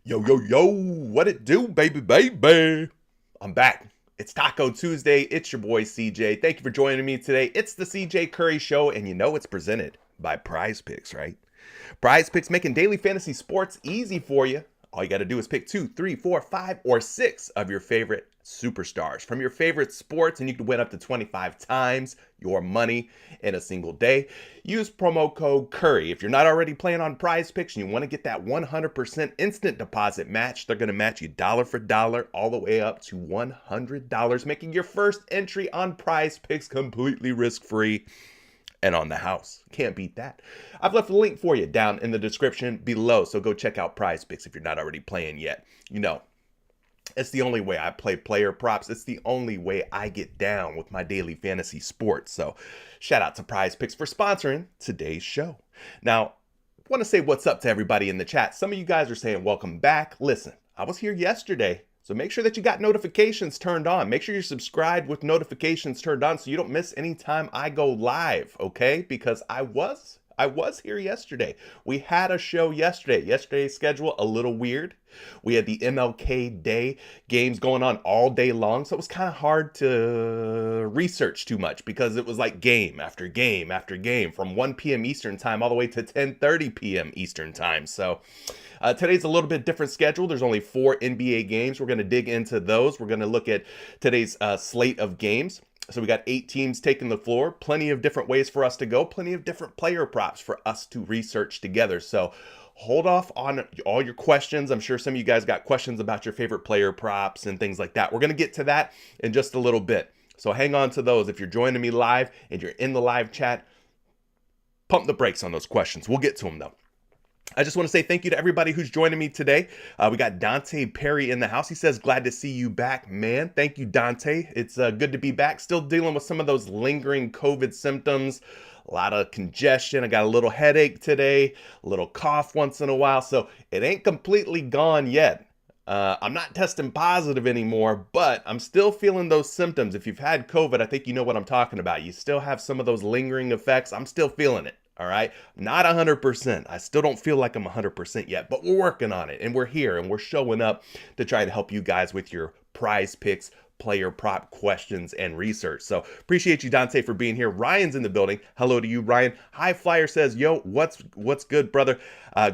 Yo, yo, yo, what it do, baby, baby? I'm back. It's Taco Tuesday. It's your boy, CJ. Thank you for joining me today. It's the CJ Curry Show, and you know it's presented by PrizePicks, right? PrizePicks making daily fantasy sports easy for you. All you got to do is pick 2, 3, 4, 5, or 6 of your favorite superstars from your favorite sports, and you can win up to 25 times your money in a single day. Use promo code Curry. If you're not already playing on PrizePicks and you want to get that 100% instant deposit match, they're going to match you dollar for dollar all the way up to $100, making your first entry on PrizePicks completely risk-free and on the house. Can't beat that. I've left a link for you down in the description below, so go check out PrizePicks if you're not already playing yet. You know, it's the only way I play player props. It's the only way I get down with my daily fantasy sports. So shout out to PrizePicks for sponsoring today's show. Now, I want to say what's up to everybody in the chat. Some of you guys are saying welcome back. Listen, I was here yesterday, so make sure that you got notifications turned on. Make sure you're subscribed with notifications turned on so you don't miss any time I go live, okay? Because I was here yesterday. We had a show yesterday. Yesterday's schedule, a little weird. We had the MLK Day games going on all day long, so it was kind of hard to research too much because it was like game after game after game from 1 p.m. Eastern time all the way to 10:30 p.m. Eastern time. So today's a little bit different schedule. There's only 4 NBA games. We're going to dig into those. We're going to look at today's slate of games. So we got 8 teams taking the floor, plenty of different ways for us to go, plenty of different player props for us to research together. So hold off on all your questions. I'm sure some of you guys got questions about your favorite player props and things like that. We're going to get to that in just a little bit. So hang on to those. If you're joining me live and you're in the live chat, pump the brakes on those questions. We'll get to them though. I just want to say thank you to everybody who's joining me today. We got Dante Perry in the house. He says, glad to see you back, man. Thank you, Dante. It's good to be back. Still dealing with some of those lingering COVID symptoms. A lot of congestion. I got a little headache today, a little cough once in a while. So it ain't completely gone yet. I'm not testing positive anymore, but I'm still feeling those symptoms. If you've had COVID, I think you know what I'm talking about. You still have some of those lingering effects. I'm still feeling it. All right. Not 100%. I still don't feel like I'm 100% yet, but we're working on it and we're here and we're showing up to try to help you guys with your PrizePicks player prop questions and research. So appreciate you, Dante, for being here. Ryan's in the building. Hello to you, Ryan. High Flyer says, yo, what's good, brother?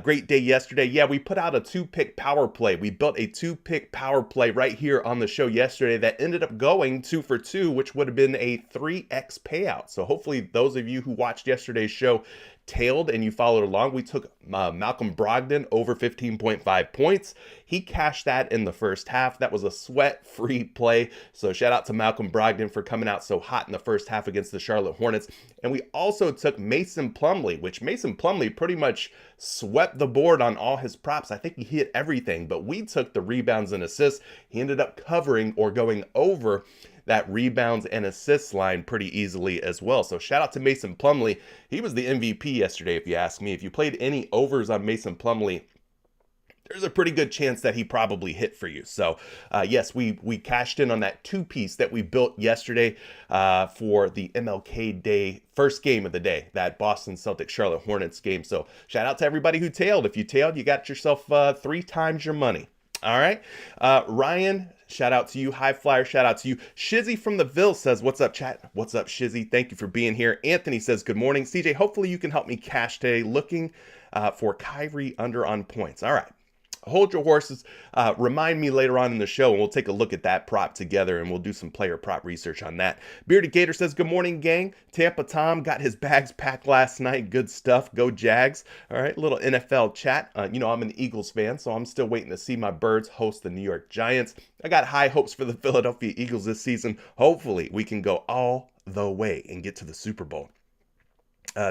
Great day yesterday. Yeah, we put out a 2-pick power play. We built a 2-pick power play right here on the show yesterday that ended up going 2 for 2, which would have been a 3x payout. So hopefully those of you who watched yesterday's show tailed and you followed along. We took Malcolm Brogdon over 15.5 points. He cashed that in the first half. That was a sweat-free play. So shout out to Malcolm Brogdon for coming out so hot in the first half against the Charlotte Hornets. And we also took Mason Plumlee, which Mason Plumlee pretty much swept the board on all his props. I think he hit everything, but we took the rebounds and assists. He ended up covering or going over that rebounds and assists line pretty easily as well. So shout out to Mason Plumlee. He was the MVP yesterday, if you ask me. If you played any overs on Mason Plumlee, there's a pretty good chance that he probably hit for you. So yes, we cashed in on that 2-piece that we built yesterday for the MLK Day first game of the day, that Boston Celtics Charlotte Hornets game. So shout out to everybody who tailed. If you tailed, you got yourself 3 times your money. All right. Ryan, shout out to you. High Flyer, shout out to you. Shizzy from the Ville says, what's up, chat? What's up, Shizzy? Thank you for being here. Anthony says, good morning. CJ, hopefully you can help me cash today. Looking for Kyrie under on points. All right. Hold your horses. Remind me later on in the show, and we'll take a look at that prop together, and we'll do some player prop research on that. Bearded Gator says, good morning, gang. Tampa Tom got his bags packed last night. Good stuff. Go Jags. All right, little NFL chat. You know, I'm an Eagles fan, so I'm still waiting to see my Birds host the New York Giants. I got high hopes for the Philadelphia Eagles this season. Hopefully, we can go all the way and get to the Super Bowl.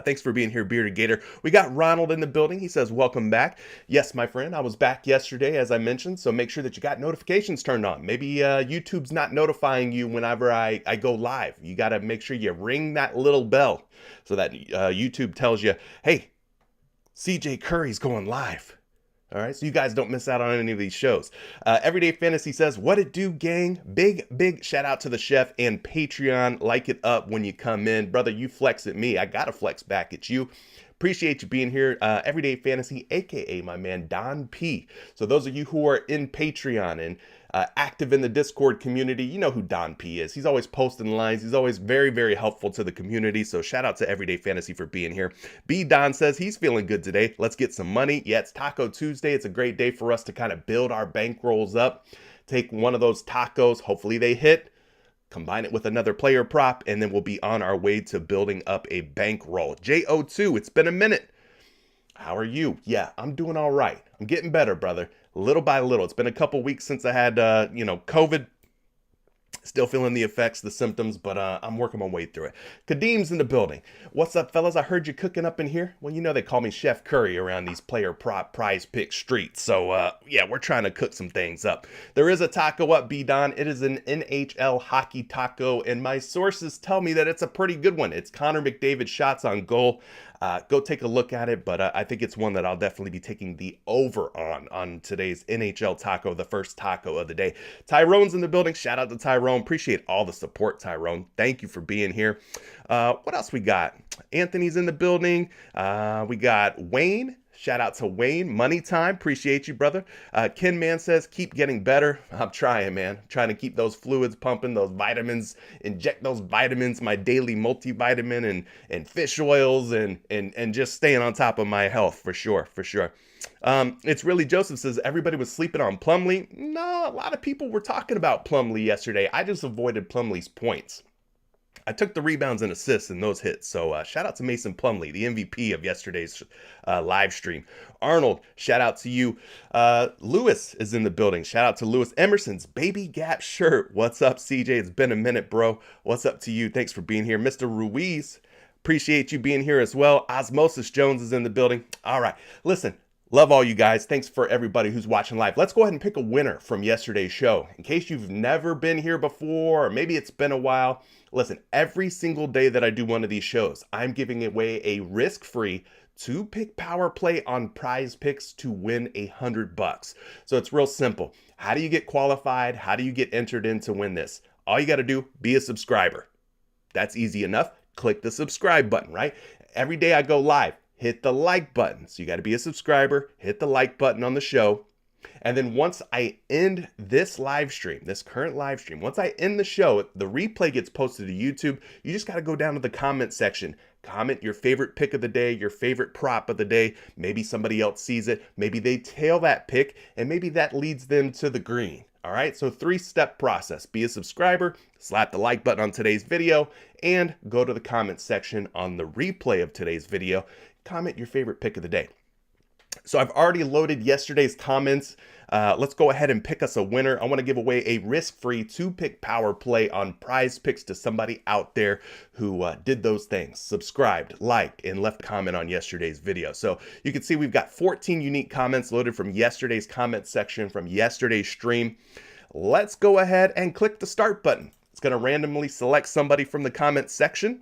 Thanks for being here, Bearded Gator. We got Ronald in the building. He says, welcome back. Yes, my friend, I was back yesterday, as I mentioned, so make sure that you got notifications turned on. Maybe YouTube's not notifying you whenever I go live. You got to make sure you ring that little bell so that YouTube tells you, hey, CJ Curry's going live. All right, so you guys don't miss out on any of these shows. Everyday Fantasy says, what it do, gang? Big shout out to the chef and Patreon. Like it up when you come in. Brother, you flex at me. I got to flex back at you. Appreciate you being here. Everyday Fantasy, a.k.a. my man Don P. So those of you who are in Patreon and active in the Discord community, you know who Don P is. He's always posting lines. He's always very helpful to the community. So shout out to Everyday Fantasy for being here. B Don says he's feeling good today. Let's get some money. Yeah, it's Taco Tuesday. It's a great day for us to kind of build our bankrolls up. take one of those tacos, hopefully they hit, combine it with another player prop, and then we'll be on our way to building up a bankroll. JO2, it's been a minute. How are you? Yeah, I'm doing all right. I'm getting better, brother. Little by little. It's been a couple weeks since I had, COVID. Still feeling the effects, the symptoms, but I'm working my way through it. Kadeem's in the building. What's up, fellas? I heard you cooking up in here. Well, you know they call me Chef Curry around these player prop prize pick streets. So, yeah, we're trying to cook some things up. There is a taco up, B-Don. It is an NHL hockey taco, and my sources tell me that it's a pretty good one. It's Connor McDavid shots on goal. Go take a look at it, but I think it's one that I'll definitely be taking the over on today's NHL taco, the first taco of the day. Tyrone's in the building. Shout out to Tyrone. Appreciate all the support, Tyrone. Thank you for being here. What else we got? Anthony's in the building. We got Wayne. Shout out to Wayne. Money time. Appreciate you, brother. Ken Man says, keep getting better. I'm trying, man. Trying to keep those fluids pumping, those vitamins, inject those vitamins, my daily multivitamin and fish oils and just staying on top of my health for sure. It's really Joseph says, everybody was sleeping on Plumlee. No, a lot of people were talking about Plumlee yesterday. I just avoided Plumlee's points. I took the rebounds and assists in those hits. So shout out to Mason Plumlee, the MVP of yesterday's live stream. Arnold, shout out to you. Lewis is in the building. Shout out to Lewis. Emerson's Baby Gap shirt. What's up, CJ? It's been a minute, bro. What's up to you? Thanks for being here. Mr. Ruiz, appreciate you being here as well. Osmosis Jones is in the building. All right. Listen, love all you guys. Thanks for everybody who's watching live. Let's go ahead and pick a winner from yesterday's show. In case you've never been here before, or maybe it's been a while, listen, every single day that I do one of these shows, I'm giving away a risk-free 2-pick power play on PrizePicks to win $100. So it's real simple. How do you get qualified? How do you get entered in to win this? All you got to do, be a subscriber. That's easy enough. Click the subscribe button, right? Every day I go live, hit the like button. So you got to be a subscriber, hit the like button on the show. And then once I end this live stream, this current live stream, once I end the show, the replay gets posted to YouTube. You just got to go down to the comment section. Comment your favorite pick of the day, your favorite prop of the day. Maybe somebody else sees it. Maybe they tail that pick, and maybe that leads them to the green. All right, so 3-step process. Be a subscriber, slap the like button on today's video, and go to the comment section on the replay of today's video. Comment your favorite pick of the day. So I've already loaded yesterday's comments. Let's go ahead and pick us a winner. I want to give away a risk-free 2-pick power play on PrizePicks to somebody out there who did those things, subscribed, liked, and left a comment on yesterday's video. So you can see we've got 14 unique comments loaded from yesterday's comment section from yesterday's stream. Let's go ahead and click the start button. It's going to randomly select somebody from the comment section.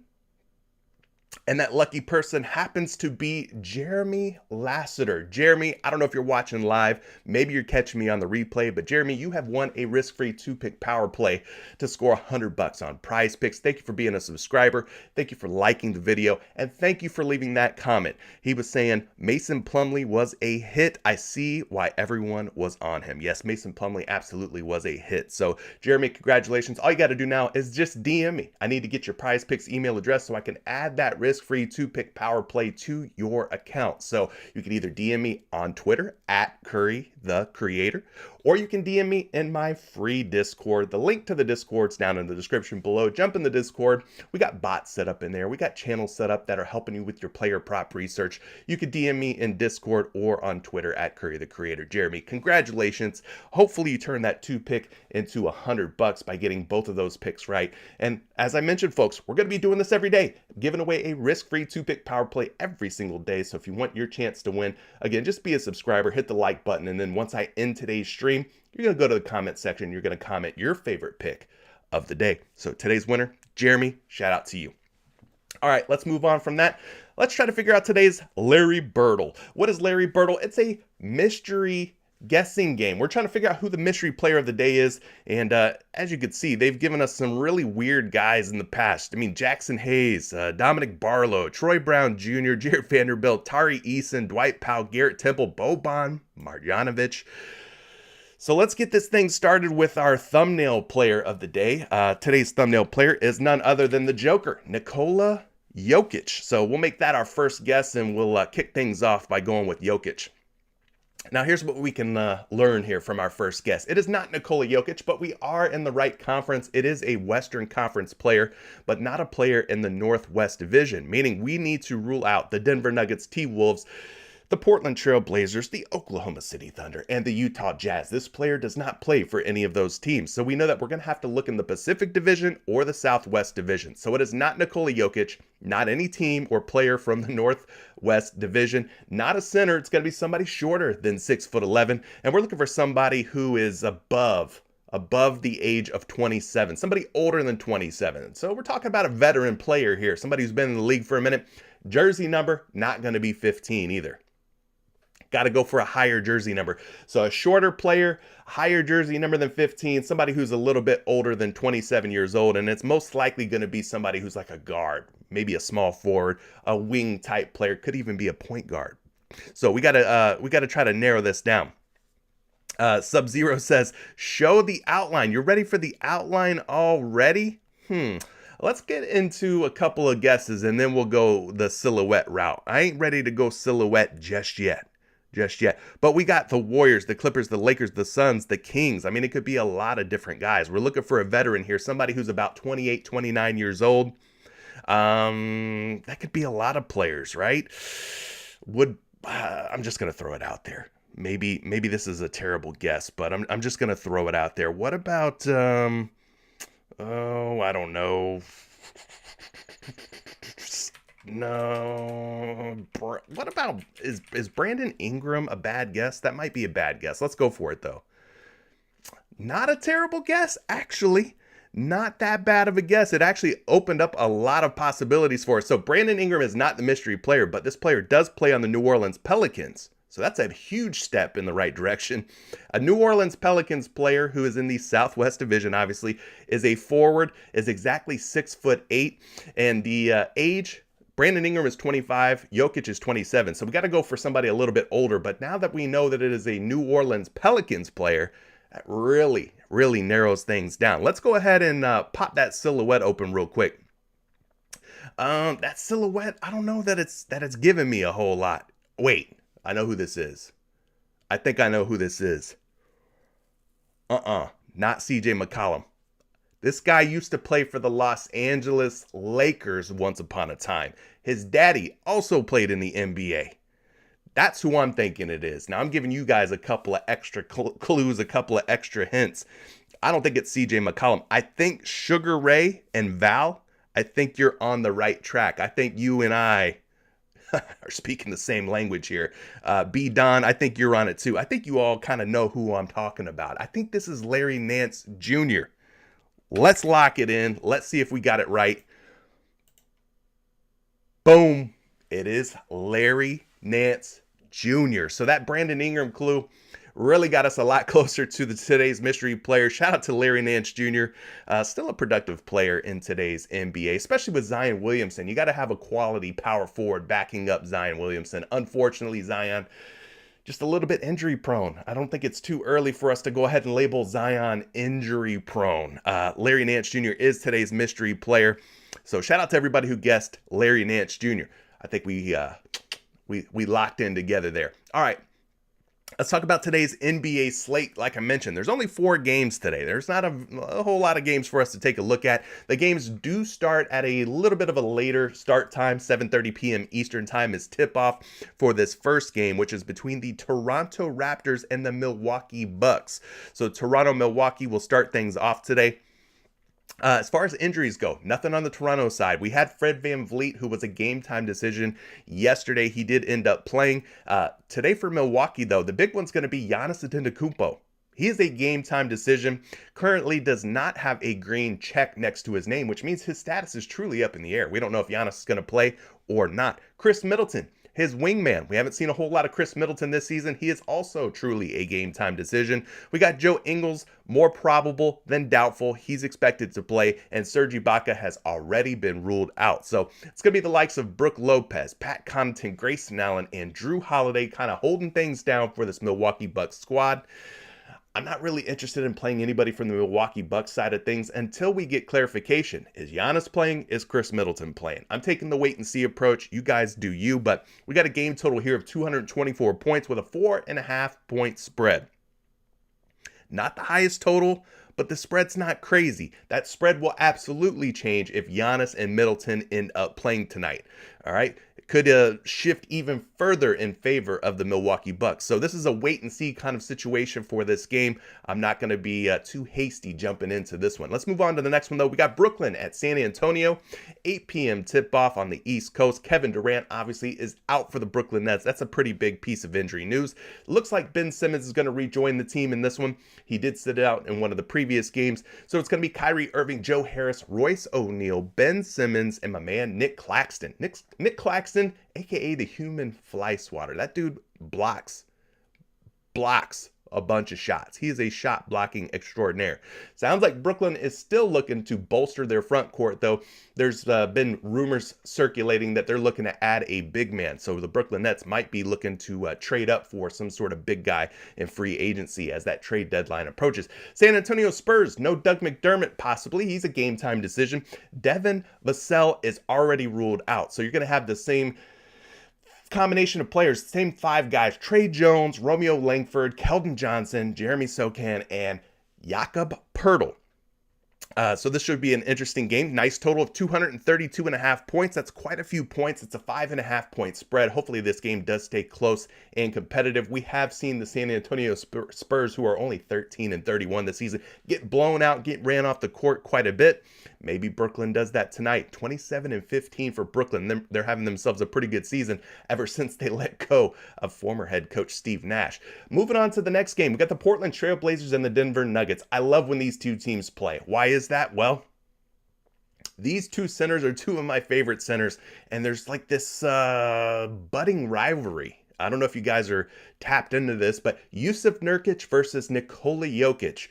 And that lucky person happens to be Jeremy Lassiter. Jeremy, I don't know if you're watching live. Maybe you're catching me on the replay. But Jeremy, you have won a risk-free 2-pick power play to score $100 on PrizePicks. Thank you for being a subscriber. Thank you for liking the video. And thank you for leaving that comment. He was saying Mason Plumlee was a hit. I see why everyone was on him. Yes, Mason Plumlee absolutely was a hit. So Jeremy, congratulations. All you got to do now is just DM me. I need to get your PrizePicks email address so I can add that risk-free 2-pick power play to your account. So you can either DM me on Twitter at Curry the Creator, or you can DM me in my free Discord. The link to the Discord's down in the description below. Jump in the Discord. We got bots set up in there. We got channels set up that are helping you with your player prop research. You could DM me in Discord or on Twitter at Curry the Creator. Jeremy, congratulations. Hopefully you turn that 2-pick into $100 by getting both of those picks right. And as I mentioned, folks, we're going to be doing this every day, giving away a risk-free 2-pick power play every single day. So if you want your chance to win, again, just be a subscriber, hit the like button, and then once I end today's stream, you're going to go to the comment section. You're going to comment your favorite pick of the day. So today's winner, Jeremy, shout out to you. All right, let's move on from that. Let's try to figure out today's Larry Birdle. What is Larry Birdle? It's a mystery guessing game. We're trying to figure out who the mystery player of the day is. And as you can see, they've given us some really weird guys in the past. I mean, Jackson Hayes, Dominic Barlow, Troy Brown Jr., Jared Vanderbilt, Tari Eason, Dwight Powell, Garrett Temple, Boban Marjanovic. So let's get this thing started with our thumbnail player of the day. Today's thumbnail player is none other than the Joker, Nikola Jokic. So we'll make that our first guess, and we'll kick things off by going with Jokic. Now, here's what we can learn here from our first guest. It is not Nikola Jokic, but we are in the right conference. It is a Western Conference player, but not a player in the Northwest Division, meaning we need to rule out the Denver Nuggets, T-Wolves, the Portland Trail Blazers, the Oklahoma City Thunder, and the Utah Jazz. This player does not play for any of those teams. So we know that we're going to have to look in the Pacific Division or the Southwest Division. So it is not Nikola Jokic, not any team or player from the Northwest Division, not a center. It's going to be somebody shorter than 6'11". And we're looking for somebody who is above the age of 27, somebody older than 27. So we're talking about a veteran player here, somebody who's been in the league for a minute. Jersey number, not going to be 15 either. Got to go for a higher jersey number. So a shorter player, higher jersey number than 15, somebody who's a little bit older than 27 years old. And it's most likely going to be somebody who's like a guard, maybe a small forward, a wing type player, could even be a point guard. So we got to try to narrow this down. Sub-Zero says, show the outline. You're ready for the outline already? Let's get into a couple of guesses and then we'll go the silhouette route. I ain't ready to go silhouette just yet. But we got the Warriors, the Clippers, the Lakers, the Suns, the Kings. I mean, it could be a lot of different guys. We're looking for a veteran here, somebody who's about 28, 29 years old. That could be a lot of players, right? I'm just going to throw it out there. Maybe this is a terrible guess, but I'm just going to throw it out there. What about, I don't know. No. What about, is Brandon Ingram a bad guess? That might be a bad guess. Let's go for it, though. Not a terrible guess, actually. Not that bad of a guess. It actually opened up a lot of possibilities for us. So Brandon Ingram is not the mystery player, but this player does play on the New Orleans Pelicans. So that's a huge step in the right direction. A New Orleans Pelicans player who is in the Southwest Division, obviously, is a forward, is exactly 6'8", and the age, Brandon Ingram is 25, Jokic is 27. So we got to go for somebody a little bit older. But now that we know that it is a New Orleans Pelicans player, that really narrows things down. Let's go ahead and pop that silhouette open real quick. That silhouette, I don't know that it's giving me a whole lot. Wait, I know who this is. I think I know who this is. Not CJ McCollum. This guy used to play for the Los Angeles Lakers once upon a time. His daddy also played in the NBA. That's who I'm thinking it is. Now, I'm giving you guys a couple of extra clues, a couple of extra hints. I don't think it's CJ McCollum. I think Sugar Ray and Val, I think you're on the right track. I think you and I are speaking the same language here. B. Don, I think you're on it too. I think you all kind of know who I'm talking about. I think this is Larry Nance Jr. Let's lock it in. Let's see if we got it right. Boom. It is Larry Nance Jr. So that Brandon Ingram clue really got us a lot closer to today's mystery player. Shout out to Larry Nance Jr. Still a productive player in today's NBA, especially with Zion Williamson. You got to have a quality power forward backing up Zion Williamson. Unfortunately, Zion just a little bit injury prone. I don't think it's too early for us to go ahead and label Zion injury prone. Larry Nance Jr. is today's mystery player. So shout out to everybody who guessed Larry Nance Jr. I think we locked in together there. All right. Let's talk about today's NBA slate. Like I mentioned, there's only 4 games today. There's not a whole lot of games for us to take a look at. The games do start at a little bit of a later start time. 7:30 p.m. Eastern time is tip-off for this first game, which is between the Toronto Raptors and the Milwaukee Bucks. So Toronto-Milwaukee will start things off today. As far as injuries go, nothing on the Toronto side. We had Fred VanVleet, who was a game time decision yesterday. He did end up playing. Today for Milwaukee, though, the big one's going to be Giannis Antetokounmpo. He is a game time decision. Currently does not have a green check next to his name, which means his status is truly up in the air. We don't know if Giannis is going to play or not. Chris Middleton, his wingman. We haven't seen a whole lot of Chris Middleton this season. He is also truly a game time decision. We got Joe Ingles, more probable than doubtful. He's expected to play, and Serge Ibaka has already been ruled out. So it's going to be the likes of Brook Lopez, Pat Connaughton, Grayson Allen, and Drew Holiday kind of holding things down for this Milwaukee Bucks squad. I'm not really interested in playing anybody from the Milwaukee Bucks side of things until we get clarification. Is Giannis playing? Is Chris Middleton playing? I'm taking the wait and see approach. You guys do you, but we got a game total here of 224 points with a 4.5-point spread. Not the highest total, but the spread's not crazy. That spread will absolutely change if Giannis and Middleton end up playing tonight. All right. It could shift even further in favor of the Milwaukee Bucks. So this is a wait and see kind of situation for this game. I'm not going to be too hasty jumping into this one. Let's move on to the next one, though. We got Brooklyn at San Antonio, 8 p.m. tip-off on the East Coast. Kevin Durant obviously is out for the Brooklyn Nets. That's a pretty big piece of injury news. Looks like Ben Simmons is going to rejoin the team in this one. He did sit out in one of the previous games. So it's going to be Kyrie Irving, Joe Harris, Royce O'Neal, Ben Simmons, and my man Nick Claxton. Nick Claxton, aka the human fly swatter. That dude blocks a bunch of shots. He is a shot blocking extraordinaire. Sounds like Brooklyn is still looking to bolster their front court, though. There's been rumors circulating that they're looking to add a big man. So the Brooklyn Nets might be looking to trade up for some sort of big guy in free agency as that trade deadline approaches. San Antonio Spurs, no Doug McDermott possibly. He's a game time decision. Devin Vassell is already ruled out. So you're going to have the same combination of players, same 5 guys: Trey Jones, Romeo Langford, Keldon Johnson, Jeremy Sochan, and Jakob Poeltl. So this should be an interesting game. Nice total of 232.5 points. That's quite a few points. It's a 5.5-point spread. Hopefully this game does stay close and competitive. We have seen the San Antonio Spurs, who are only 13-31 this season, get blown out, get ran off the court quite a bit. Maybe Brooklyn does that tonight. 27-15 for Brooklyn. They're having themselves a pretty good season ever since they let go of former head coach Steve Nash. Moving on to the next game, we got the Portland Trail Blazers and the Denver Nuggets. I love when these two teams play. Why is that? Well, these two centers are two of my favorite centers, and there's like this budding rivalry. I don't know if you guys are tapped into this, but Jusuf Nurkic versus Nikola Jokic.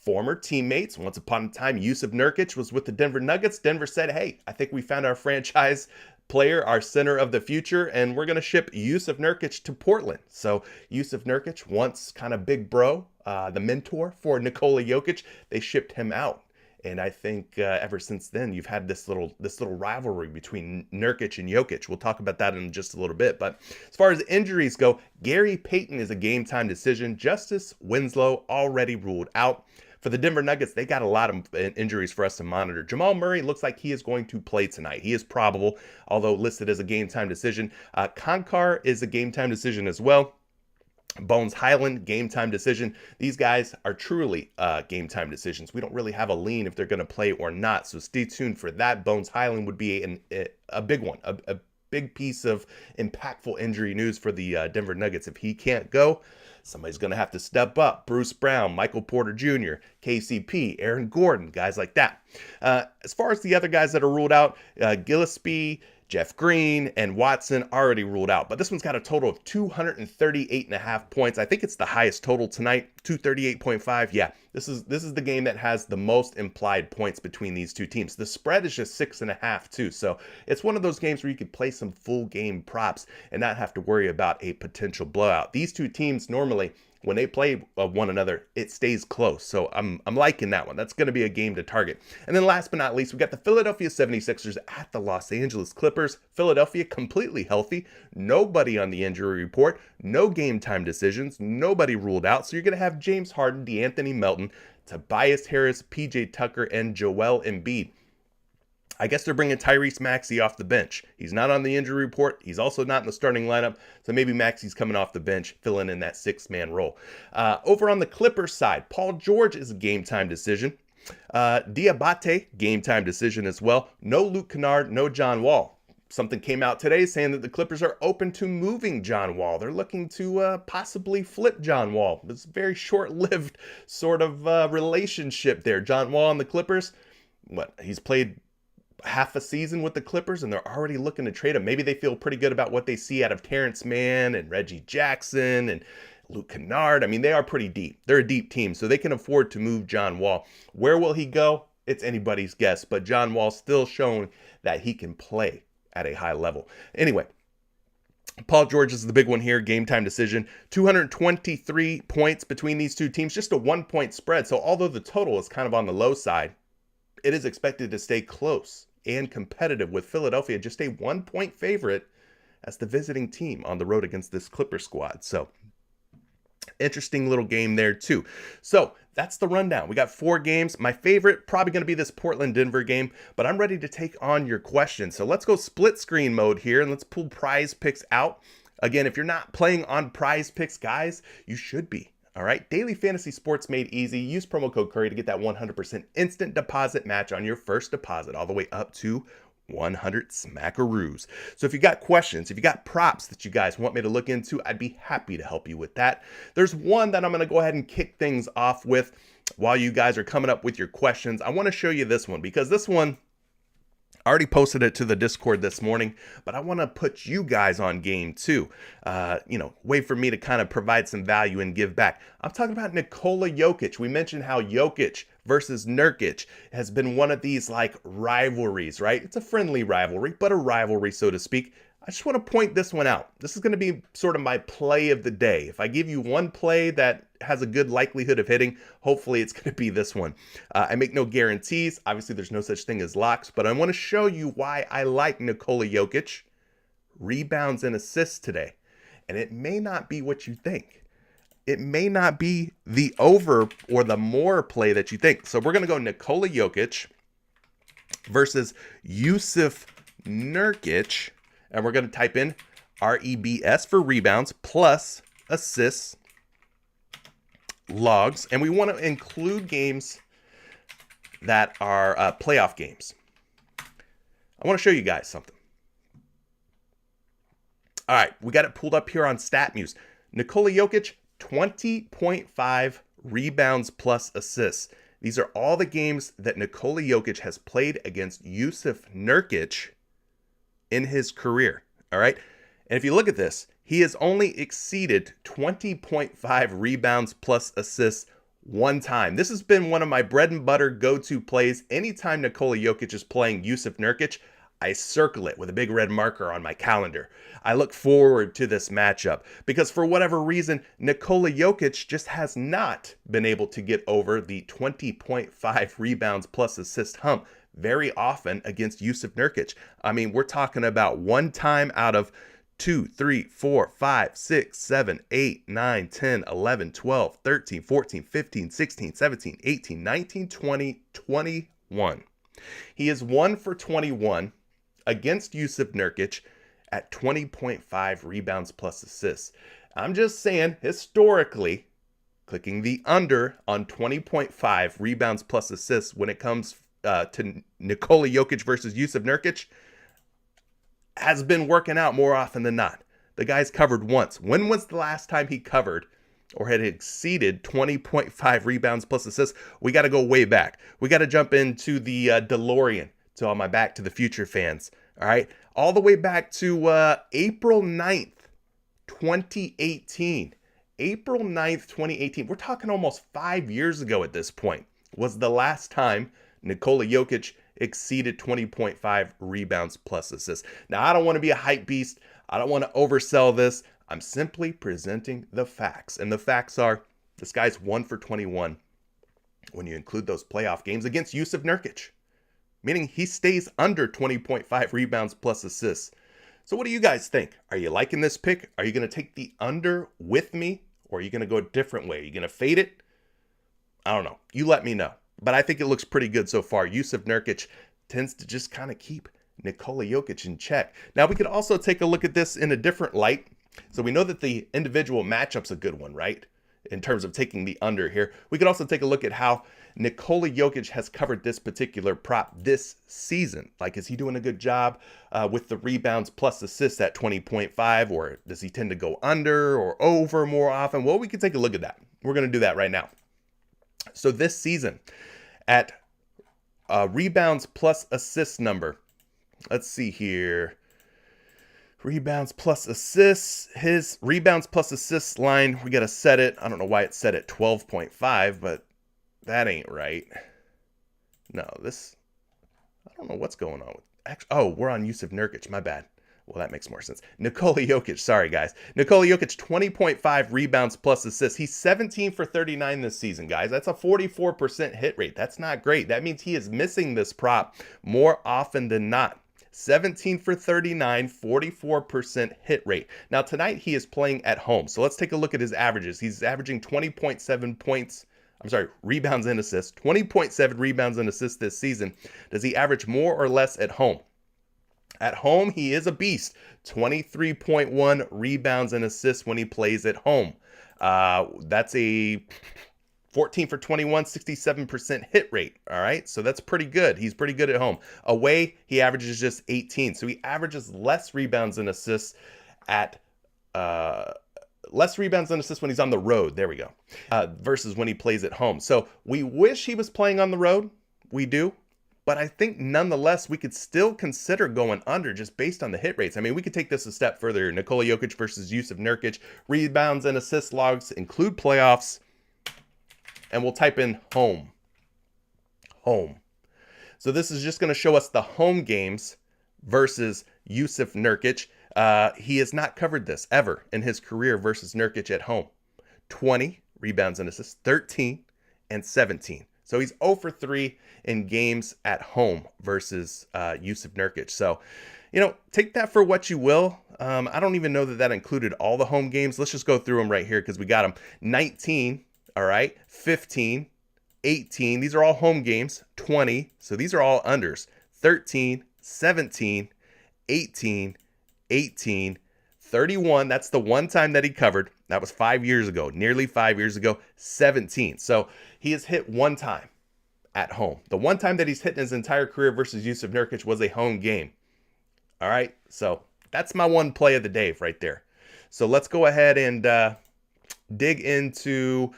Former teammates. Once upon a time, Jusuf Nurkic was with the Denver Nuggets. Denver said, hey, I think we found our franchise player, our center of the future, and we're going to ship Jusuf Nurkic to Portland. So Jusuf Nurkic, once kind of big bro, the mentor for Nikola Jokic, they shipped him out. And I think ever since then, you've had this little rivalry between Nurkic and Jokic. We'll talk about that in just a little bit. But as far as injuries go, Gary Payton is a game time decision. Justice Winslow already ruled out. For the Denver Nuggets, they got a lot of injuries for us to monitor. Jamal Murray looks like he is going to play tonight. He is probable, although listed as a game time decision. Konkar is a game time decision as well. Bones Highland, game time decision. These guys are truly game time decisions. We don't really have a lean if they're going to play or not, so stay tuned for that. Bones Highland would be a big one, a big piece of impactful injury news for the Denver Nuggets. If he can't go, somebody's going to have to step up. Bruce Brown, Michael Porter Jr., KCP, Aaron Gordon, guys like that. As far as the other guys that are ruled out, Gillespie, Jeff Green, and Watson already ruled out. But this one's got a total of 238.5 points. I think it's the highest total tonight, 238.5. Yeah, this is the game that has the most implied points between these two teams. The spread is just 6.5 too. So it's one of those games where you could play some full game props and not have to worry about a potential blowout. These two teams normally, when they play one another, it stays close. So I'm liking that one. That's going to be a game to target. And then last but not least, we got the Philadelphia 76ers at the Los Angeles Clippers. Philadelphia completely healthy. Nobody on the injury report. No game time decisions. Nobody ruled out. So you're going to have James Harden, DeAnthony Melton, Tobias Harris, PJ Tucker, and Joel Embiid. I guess they're bringing Tyrese Maxey off the bench. He's not on the injury report. He's also not in the starting lineup. So maybe Maxey's coming off the bench, filling in that 6-man role. Over on the Clippers side, Paul George is a game time decision. Diabate, game time decision as well. No Luke Kennard, no John Wall. Something came out today saying that the Clippers are open to moving John Wall. They're looking to possibly flip John Wall. It's a very short-lived sort of relationship there. John Wall and the Clippers, he's played half a season with the Clippers and they're already looking to trade him. Maybe they feel pretty good about what they see out of Terrence Mann and Reggie Jackson and Luke Kennard. I mean, they are pretty deep. They're a deep team, so they can afford to move John Wall. Where will he go? It's anybody's guess, but John Wall's still shown that he can play at a high level. Anyway, Paul George is the big one here, game time decision. 223 points between these two teams, just a 1-point spread. So although the total is kind of on the low side, it is expected to stay close and competitive, with Philadelphia just a 1-point favorite as the visiting team on the road against this Clipper squad. So interesting little game there too. So that's the rundown. We got 4 games. My favorite probably going to be this Portland-Denver game, but I'm ready to take on your questions. So let's go split screen mode here and let's pull PrizePicks out. Again, if you're not playing on PrizePicks, guys, you should be. All right, daily fantasy sports made easy. Use promo code Curry to get that 100% instant deposit match on your first deposit, all the way up to 100 smackaroos. So if you got questions, if you got props that you guys want me to look into, I'd be happy to help you with that. There's one that I'm going to go ahead and kick things off with while you guys are coming up with your questions. I want to show you this one because this one, I already posted it to the Discord this morning, but I want to put you guys on game too. Way for me to kind of provide some value and give back. I'm talking about Nikola Jokic. We mentioned how Jokic versus Nurkic has been one of these like rivalries, right? It's a friendly rivalry, but a rivalry, so to speak. I just want to point this one out. This is going to be sort of my play of the day. If I give you one play that has a good likelihood of hitting, hopefully it's going to be this one. I make no guarantees. Obviously, there's no such thing as locks, but I want to show you why I like Nikola Jokic rebounds and assists today. And it may not be what you think. It may not be the over or the more play that you think. So we're going to go Nikola Jokic versus Jusuf Nurkic. And we're going to type in REBS for rebounds plus assists logs. And we want to include games that are playoff games. I want to show you guys something. All right, we got it pulled up here on StatMuse. Nikola Jokic, 20.5 rebounds plus assists. These are all the games that Nikola Jokic has played against Jusuf Nurkic in his career. All right. And if you look at this, he has only exceeded 20.5 rebounds plus assists one time. This has been one of my bread and butter go-to plays. Anytime Nikola Jokic is playing Jusuf Nurkic, I circle it with a big red marker on my calendar. I look forward to this matchup because for whatever reason, Nikola Jokic just has not been able to get over the 20.5 rebounds plus assist hump very often against Jusuf Nurkic. I mean, we're talking about one time out of 2, 3, 4, 5, 6, 7, 8, 9, 10, 11, 12, 13, 14, 15, 16, 17, 18, 19, 20, 21. He is 1 for 21 against Jusuf Nurkic at 20.5 rebounds plus assists. I'm just saying, historically, clicking the under on 20.5 rebounds plus assists when it comes to Nikola Jokic versus Jusuf Nurkic has been working out more often than not. The guy's covered once. When was the last time he covered or had exceeded 20.5 rebounds plus assists? We got to go way back. We got to jump into the DeLorean to all my Back to the Future fans. All right. All the way back to April 9th, 2018. April 9th, 2018. We're talking almost 5 years ago at this point was the last time Nikola Jokic exceeded 20.5 rebounds plus assists. Now, I don't want to be a hype beast. I don't want to oversell this. I'm simply presenting the facts. And the facts are this guy's 1 for 21 when you include those playoff games against Jusuf Nurkic, meaning he stays under 20.5 rebounds plus assists. So what do you guys think? Are you liking this pick? Are you going to take the under with me? Or are you going to go a different way? Are you going to fade it? I don't know. You let me know. But I think it looks pretty good so far. Jusuf Nurkic tends to just kind of keep Nikola Jokic in check. Now, we could also take a look at this in a different light. So we know that the individual matchup's a good one, right? In terms of taking the under here. We could also take a look at how Nikola Jokic has covered this particular prop this season. Like, is he doing a good job with the rebounds plus assists at 20.5? Or does he tend to go under or over more often? Well, we can take a look at that. We're going to do that right now. So this season, at rebounds plus assist number, let's see here. Rebounds plus assists. His rebounds plus assists line, we got to set it. I don't know why it's set at 12.5, but that ain't right. No, I don't know what's going on with. Actually, oh, we're on Jusuf Nurkic. My bad. Well, that makes more sense. Nikola Jokic, sorry guys. Nikola Jokic, 20.5 rebounds plus assists. He's 17 for 39 this season, guys. That's a 44% hit rate. That's not great. That means he is missing this prop more often than not. 17 for 39, 44% hit rate. Now, tonight he is playing at home. So let's take a look at his averages. He's averaging 20.7 points. Rebounds and assists. 20.7 rebounds and assists this season. Does he average more or less at home? At home, he is a beast. 23.1 rebounds and assists when he plays at home. That's a 14 for 21, 67% hit rate. All right, so that's pretty good. He's pretty good at home. Away, he averages just 18. So he averages less rebounds and assists when he's on the road. There we go. Versus when he plays at home. So we wish he was playing on the road. We do. But I think nonetheless, we could still consider going under just based on the hit rates. I mean, we could take this a step further. Nikola Jokic versus Jusuf Nurkic. Rebounds and assist logs include playoffs. And we'll type in home. Home. So this is just going to show us the home games versus Jusuf Nurkic. He has not covered this ever in his career versus Nurkic at home. 20 rebounds and assists, 13 and 17. So he's 0 for 3 in games at home versus Jusuf Nurkic. So, take that for what you will. I don't even know that included all the home games. Let's just go through them right here because we got them. 19, all right, 15, 18. These are all home games. 20, so these are all unders. 13, 17, 18, 18, 31. That's the one time that he covered. That was 5 years ago, nearly 5 years ago. 17. So he has hit one time at home. The one time that he's hit in his entire career versus Jusuf Nurkic was a home game. All right. So that's my one play of the day right there. So let's go ahead and dig into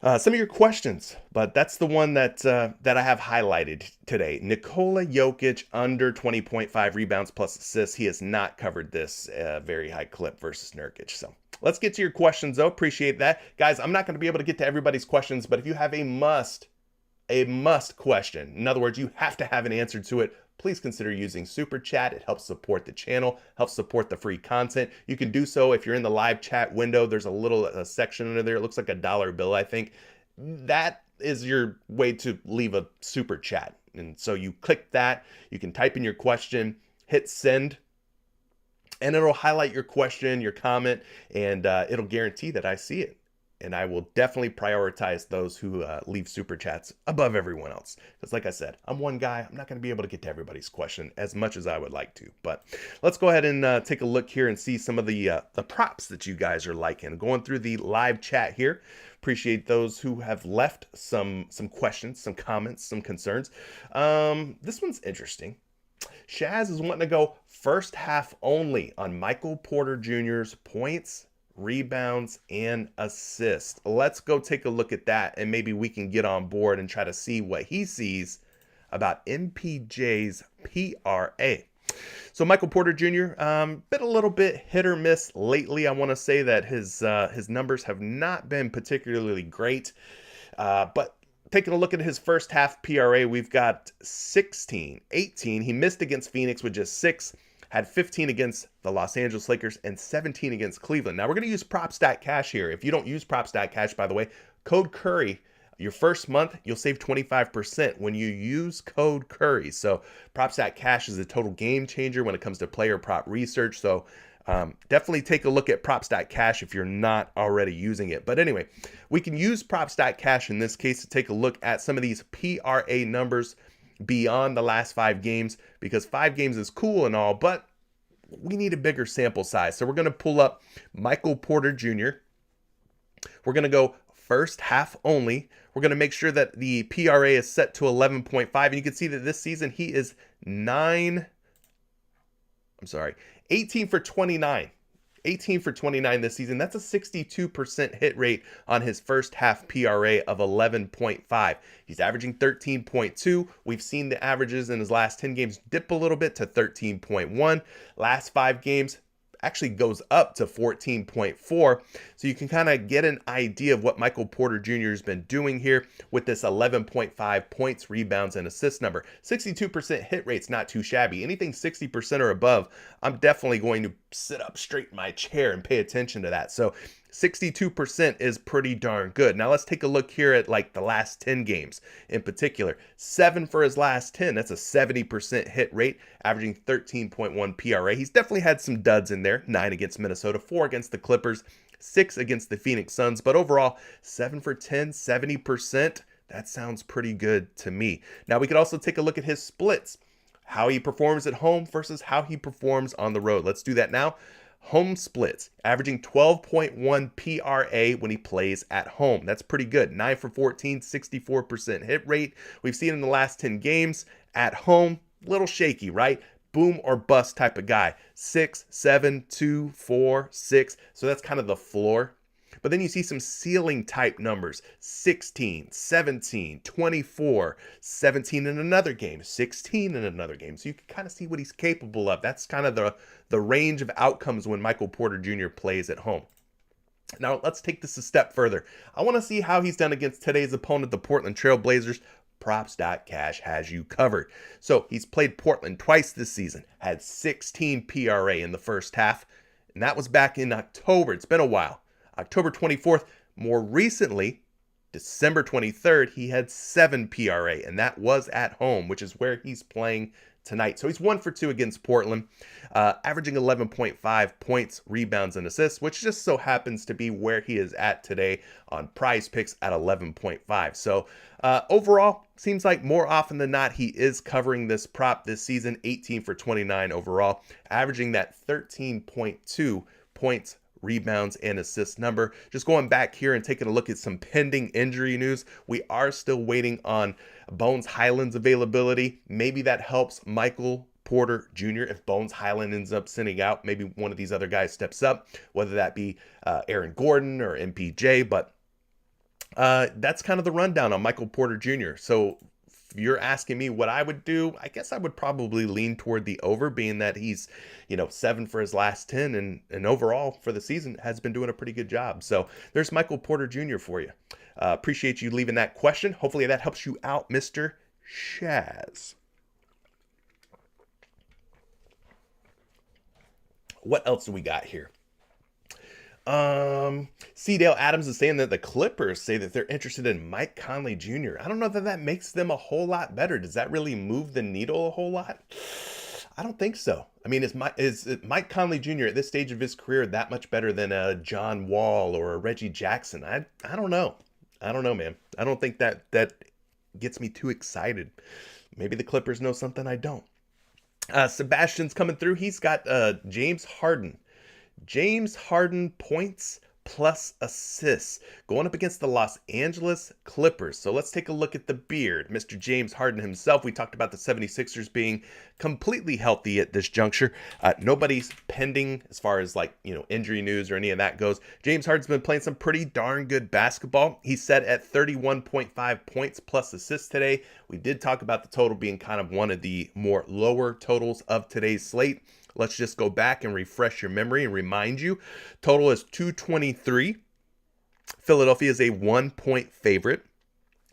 some of your questions, but that's the one that I have highlighted today. Nikola Jokic under 20.5 rebounds plus assists. He has not covered this very high clip versus Nurkic. So let's get to your questions, though. Appreciate that. Guys, I'm not going to be able to get to everybody's questions, but if you have a must question, in other words, you have to have an answer to it, please consider using Super Chat. It helps support the channel, helps support the free content. You can do so if you're in the live chat window. There's a little section under there. It looks like a dollar bill, I think. That is your way to leave a Super Chat. And so you click that. You can type in your question, hit send, and it'll highlight your question, your comment, and it'll guarantee that I see it. And I will definitely prioritize those who leave Super Chats above everyone else. Because like I said, I'm one guy. I'm not going to be able to get to everybody's question as much as I would like to. But let's go ahead and take a look here and see some of the props that you guys are liking. Going through the live chat here. Appreciate those who have left some questions, some comments, some concerns. This one's interesting. Shaz is wanting to go first half only on Michael Porter Jr.'s points, rebounds, and assists. Let's go take a look at that, and maybe we can get on board and try to see what he sees about MPJ's PRA. So Michael Porter Jr., been a little bit hit or miss lately. I want to say that his numbers have not been particularly great, but taking a look at his first half PRA, we've got 16, 18. He missed against Phoenix with just 6. Had 15 against the Los Angeles Lakers and 17 against Cleveland. Now, we're going to use PropStatCash here. If you don't use PropStatCash, by the way, code Curry, your first month, you'll save 25% when you use code Curry. So PropStatCash is a total game changer when it comes to player prop research. So definitely take a look at PropStatCash if you're not already using it. But anyway, we can use PropStatCash in this case to take a look at some of these PRA numbers beyond the last 5 games, because 5 games is cool and all, but we need a bigger sample size. So we're going to pull up Michael Porter Jr. We're going to go first half only. We're going to make sure that the PRA is set to 11.5. And you can see that this season he is 18 for 29. 18 for 29 this season. That's a 62% hit rate on his first half PRA of 11.5. He's averaging 13.2. We've seen the averages in his last 10 games dip a little bit to 13.1. Last 5 games, actually goes up to 14.4. So you can kind of get an idea of what Michael Porter Jr. has been doing here with this 11.5 points, rebounds, and assist number. 62% hit rate's not too shabby. Anything 60% or above, I'm definitely going to sit up straight in my chair and pay attention to that. So 62% is pretty darn good. Now let's take a look here at like the last 10 games in particular. 7 for his last 10. That's a 70% hit rate, averaging 13.1 PRA. He's definitely had some duds in there. 9 against Minnesota, 4 against the Clippers, 6 against the Phoenix Suns. But overall, 7 for 10, 70%. That sounds pretty good to me. Now we could also take a look at his splits. How he performs at home versus how he performs on the road. Let's do that now. Home splits, averaging 12.1 PRA when he plays at home. That's pretty good. 9 for 14, 64% hit rate. We've seen in the last 10 games at home, little shaky, right? Boom or bust type of guy. 6, 7, 2, 4, 6. So that's kind of the floor. But then you see some ceiling type numbers, 16, 17, 24, 17 in another game, 16 in another game. So you can kind of see what he's capable of. That's kind of the range of outcomes when Michael Porter Jr. plays at home. Now let's take this a step further. I want to see how he's done against today's opponent, the Portland Trail Blazers. Props.cash has you covered. So he's played Portland twice this season, had 16 PRA in the first half, and that was back in October. It's been a while. October 24th, more recently, December 23rd, he had 7 PRA, and that was at home, which is where he's playing tonight. So he's 1 for 2 against Portland, averaging 11.5 points, rebounds, and assists, which just so happens to be where he is at today on PrizePicks at 11.5. So overall, seems like more often than not, he is covering this prop this season, 18 for 29 overall, averaging that 13.2 points, rebounds, and assist number. Just going back here and taking a look at some pending injury news. We are still waiting on Bones Hyland's availability. Maybe that helps Michael Porter Jr. if Bones Hyland ends up sitting out. Maybe one of these other guys steps up, whether that be Aaron Gordon or MPJ. But that's kind of the rundown on Michael Porter Jr. So if you're asking me what I would do, I guess I would probably lean toward the over, being that he's, 7 for his last 10 and overall for the season has been doing a pretty good job. So there's Michael Porter Jr. for you. Appreciate you leaving that question. Hopefully that helps you out, Mr. Shaz. What else do we got here? C. Dale Adams is saying that the Clippers say that they're interested in Mike Conley Jr. I don't know that that makes them a whole lot better. Does that really move the needle a whole lot? I don't think so. I mean, is Mike Conley Jr. at this stage of his career that much better than a John Wall or a Reggie Jackson? I don't know. I don't know, man. I don't think that gets me too excited. Maybe the Clippers know something I don't. Sebastian's coming through. He's got James Harden. James Harden points plus assists going up against the Los Angeles Clippers. So let's take a look at the beard. Mr. James Harden himself. We talked about the 76ers being completely healthy at this juncture. Nobody's pending as far as injury news or any of that goes. James Harden's been playing some pretty darn good basketball. He's set at 31.5 points plus assists today. We did talk about the total being kind of one of the more lower totals of today's slate. Let's just go back and refresh your memory and remind you. Total is 223. Philadelphia is a 1-point favorite.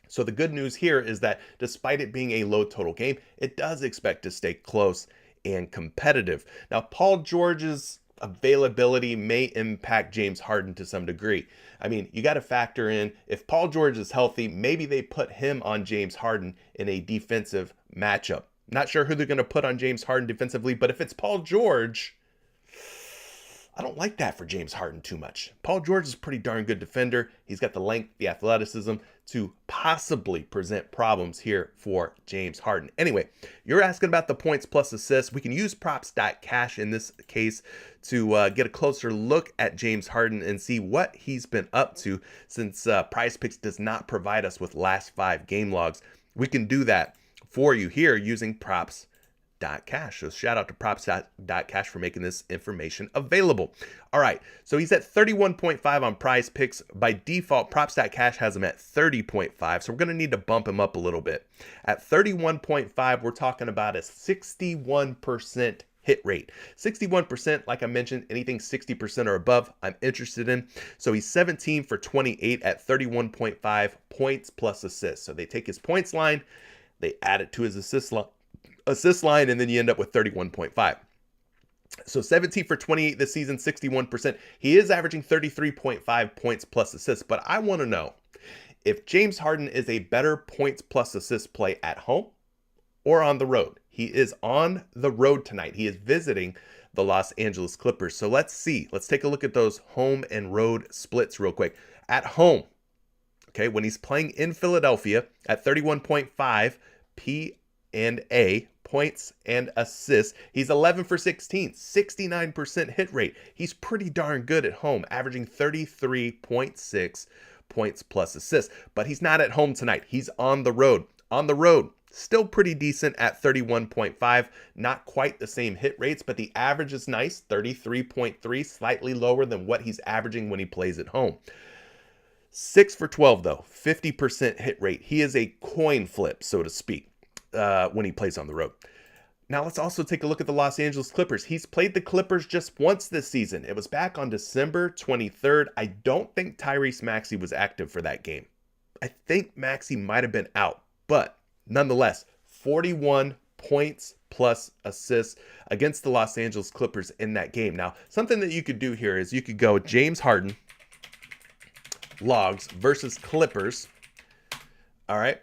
So the good news here is that despite it being a low total game, it does expect to stay close and competitive. Now, Paul George's availability may impact James Harden to some degree. I mean, you got to factor in if Paul George is healthy, maybe they put him on James Harden in a defensive matchup. Not sure who they're going to put on James Harden defensively, but if it's Paul George, I don't like that for James Harden too much. Paul George is a pretty darn good defender. He's got the length, the athleticism to possibly present problems here for James Harden. Anyway, you're asking about the points plus assists. We can use props.cash in this case to get a closer look at James Harden and see what he's been up to since PrizePicks does not provide us with last 5 game logs. We can do that for you here using props.cash. So shout out to props.cash for making this information available. All right, so he's at 31.5 on PrizePicks. By default, props.cash has him at 30.5, so we're going to need to bump him up a little bit. At 31.5, we're talking about a 61% hit rate. 61%, like I mentioned, anything 60% or above, I'm interested in. So he's 17 for 28 at 31.5 points plus assists. So they take his points line, they add it to his assist line, and then you end up with 31.5. So 17 for 28 this season, 61%. He is averaging 33.5 points plus assists, but I want to know if James Harden is a better points plus assist play at home or on the road. He is on the road tonight. He is visiting the Los Angeles Clippers. So let's see. Let's take a look at those home and road splits real quick. At home, okay, when he's playing in Philadelphia at 31.5 P&A, points and assists, he's 11 for 16, 69% hit rate. He's pretty darn good at home, averaging 33.6 points plus assists. But he's not at home tonight. He's on the road. On the road, still pretty decent at 31.5. Not quite the same hit rates, but the average is nice, 33.3, slightly lower than what he's averaging when he plays at home. 6 for 12, though, 50% hit rate. He is a coin flip, so to speak, when he plays on the road. Now let's also take a look at the Los Angeles Clippers. He's played the Clippers just once this season. It was back on December 23rd. I don't think Tyrese Maxey was active for that game. I think Maxey might have been out. But nonetheless, 41 points plus assists against the Los Angeles Clippers in that game. Now, something that you could do here is you could go James Harden logs versus Clippers. All right.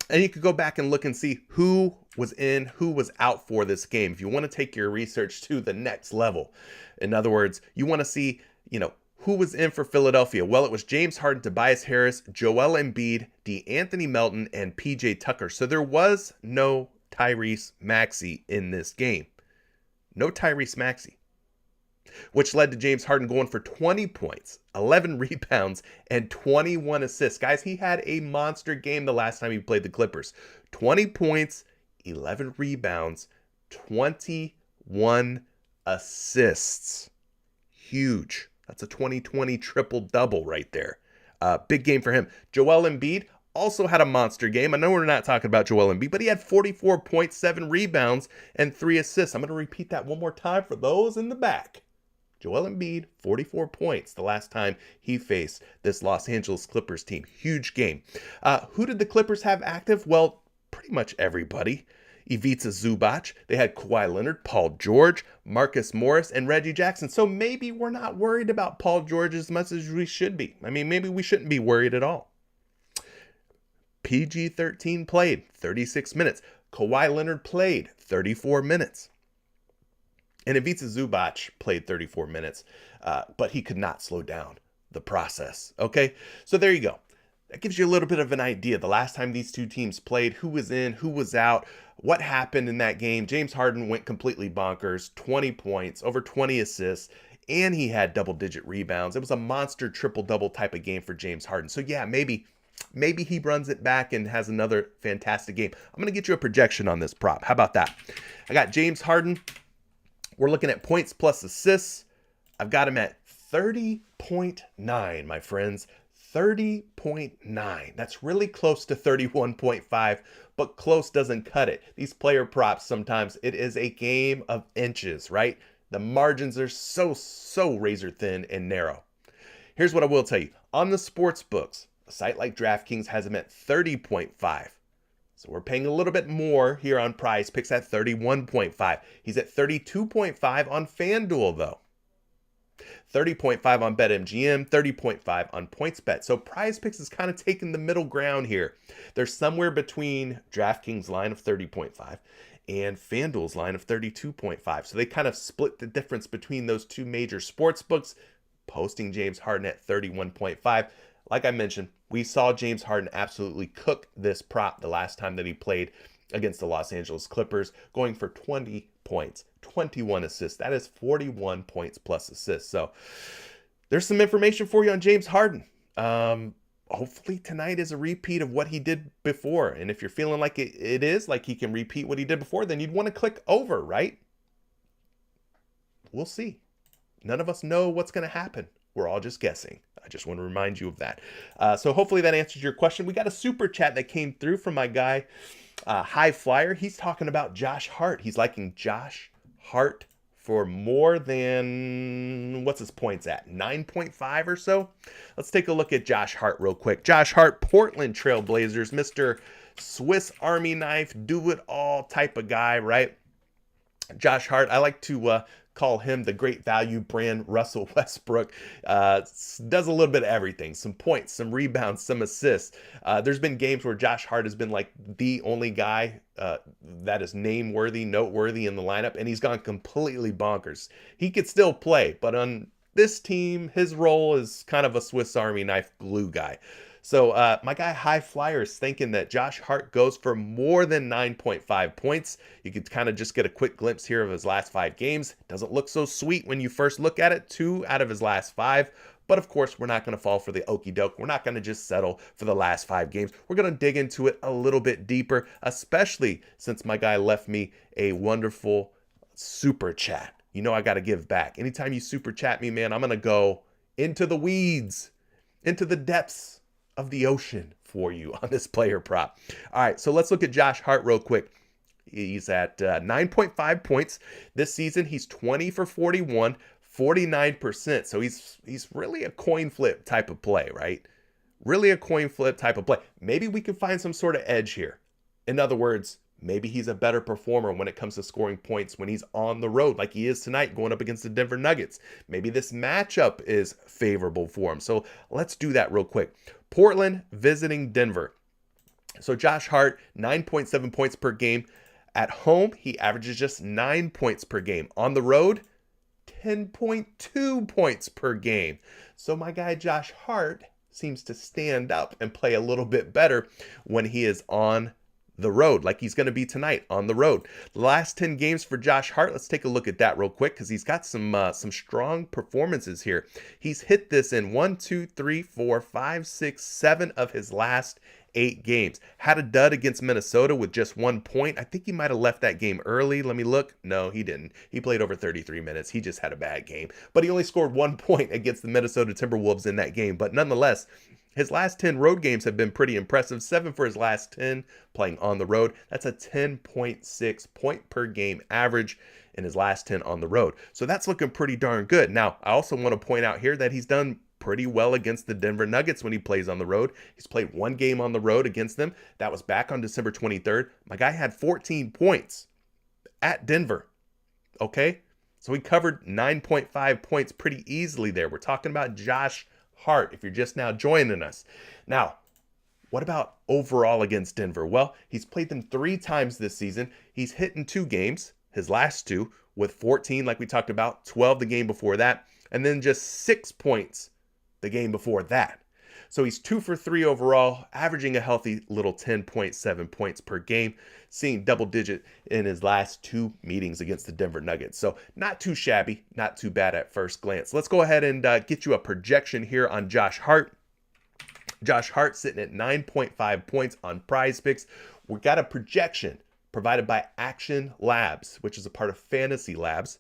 And you could go back and look and see who was in, who was out for this game. If you want to take your research to the next level. In other words, you want to see, who was in for Philadelphia? Well, it was James Harden, Tobias Harris, Joel Embiid, DeAnthony Melton, and PJ Tucker. So there was no Tyrese Maxey in this game. No Tyrese Maxey. Which led to James Harden going for 20 points, 11 rebounds, and 21 assists. Guys, he had a monster game the last time he played the Clippers. 20 points, 11 rebounds, 21 assists. Huge. That's a 2020 triple-double right there. Big game for him. Joel Embiid also had a monster game. I know we're not talking about Joel Embiid, but he had 44 points, 7 rebounds, and 3 assists. I'm going to repeat that one more time for those in the back. Joel Embiid, 44 points the last time he faced this Los Angeles Clippers team. Huge game. Who did the Clippers have active? Well, pretty much everybody. Ivica Zubac. They had Kawhi Leonard, Paul George, Marcus Morris, and Reggie Jackson. So maybe we're not worried about Paul George as much as we should be. I mean, maybe we shouldn't be worried at all. PG-13 played 36 minutes. Kawhi Leonard played 34 minutes. And Ivica Zubac played 34 minutes, but he could not slow down the process. Okay, so there you go. That gives you a little bit of an idea. The last time these two teams played, who was in, who was out, what happened in that game. James Harden went completely bonkers, 20 points, over 20 assists, and he had double-digit rebounds. It was a monster triple-double type of game for James Harden. So yeah, maybe he runs it back and has another fantastic game. I'm going to get you a projection on this prop. How about that? I got James Harden. We're looking at points plus assists. I've got him at 30.9, my friends. 30.9. That's really close to 31.5, but close doesn't cut it. These player props, sometimes it is a game of inches, right? The margins are so razor thin and narrow. Here's what I will tell you. On the sports books, a site like DraftKings has him at 30.5. So we're paying a little bit more here on PrizePicks at 31.5. He's at 32.5 on FanDuel, though. 30.5 on BetMGM, 30.5 on PointsBet. So PrizePicks is kind of taking the middle ground here. They're somewhere between DraftKings' line of 30.5 and FanDuel's line of 32.5. So they kind of split the difference between those two major sports books, posting James Harden at 31.5. Like I mentioned, we saw James Harden absolutely cook this prop the last time that he played against the Los Angeles Clippers, going for 20 points, 21 assists. That is 41 points plus assists. So there's some information for you on James Harden. Hopefully tonight is a repeat of what he did before. And if you're feeling like it is, like he can repeat what he did before, then you'd want to click over, right? We'll see. None of us know what's going to happen. We're all just guessing. I just want to remind you of that. So hopefully that answers your question. We got a super chat that came through from my guy, High Flyer. He's talking about Josh Hart. He's liking Josh Hart for more than, what's his points at? 9.5 or so? Let's take a look at Josh Hart real quick. Josh Hart, Portland Trailblazers, Mr. Swiss Army knife, do it all type of guy, right? Josh Hart, I like to call him the great value brand Russell Westbrook. Does a little bit of everything. Some points, some rebounds, some assists. There's been games where Josh Hart has been like the only guy that is name-worthy, noteworthy in the lineup, and he's gone completely bonkers. He could still play, but on this team, his role is kind of a Swiss Army knife glue guy. So my guy High Flyer is thinking that Josh Hart goes for more than 9.5 points. You could kind of just get a quick glimpse here of his last 5 games. Doesn't look so sweet when you first look at it. 2 out of his last 5. But of course, we're not going to fall for the okie doke. We're not going to just settle for the last 5 games. We're going to dig into it a little bit deeper, especially since my guy left me a wonderful super chat. You know I got to give back. Anytime you super chat me, man, I'm going to go into the weeds, into the depths of the ocean for you on this player prop. All right, so let's look at Josh Hart real quick. He's at 9.5 points. This season, he's 20 for 41, 49%. So he's really a coin flip type of play, right? Really a coin flip type of play. Maybe we can find some sort of edge here. In other words, maybe he's a better performer when it comes to scoring points when he's on the road, like he is tonight going up against the Denver Nuggets. Maybe this matchup is favorable for him. So let's do that real quick. Portland visiting Denver. So Josh Hart, 9.7 points per game. At home, he averages just 9 points per game. On the road, 10.2 points per game. So my guy Josh Hart seems to stand up and play a little bit better when he is on the road, like he's going to be tonight on the road. The last 10 games for Josh Hart, let's take a look at that real quick because he's got some strong performances here. He's hit this in 1, 2, 3, 4, 5, 6, 7 of his last 8 games. Had a dud against Minnesota with just 1 point. I think he might have left that game early. Let me look. No, he didn't. He played over 33 minutes. He just had a bad game. But he only scored 1 point against the Minnesota Timberwolves in that game. But nonetheless, his last 10 road games have been pretty impressive. 7 for his last 10 playing on the road. That's a 10.6 point per game average in his last 10 on the road. So that's looking pretty darn good. Now, I also want to point out here that he's done pretty well against the Denver Nuggets when he plays on the road. He's played 1 game on the road against them. That was back on December 23rd. My guy had 14 points at Denver. Okay? So he covered 9.5 points pretty easily there. We're talking about Josh Hart, if you're just now joining us. Now, what about overall against Denver? Well, he's played them 3 times this season. He's hit in 2 games, his last 2, with 14, like we talked about, 12 the game before that, and then just 6 points the game before that. So he's 2 for 3 overall, averaging a healthy little 10.7 points per game, seeing double digit in his last 2 meetings against the Denver Nuggets. So not too shabby, not too bad at first glance. Let's go ahead and get you a projection here on Josh Hart. Josh Hart sitting at 9.5 points on PrizePicks. We got a projection provided by Action Labs, which is a part of Fantasy Labs.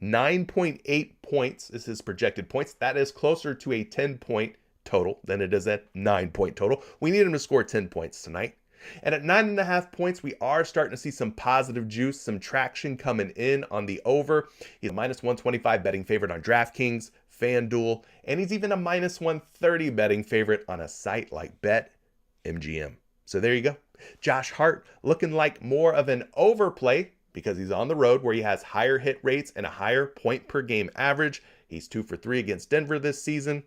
9.8 points is his projected points. That is closer to a 10-point total than it is at 9-point total. We need him to score 10 points tonight. And at 9.5 points, we are starting to see some positive juice, some traction coming in on the over. He's a minus 125 betting favorite on DraftKings, FanDuel, and he's even a minus 130 betting favorite on a site like BetMGM. So there you go. Josh Hart looking like more of an overplay because he's on the road where he has higher hit rates and a higher point per game average. He's 2 for 3 against Denver this season.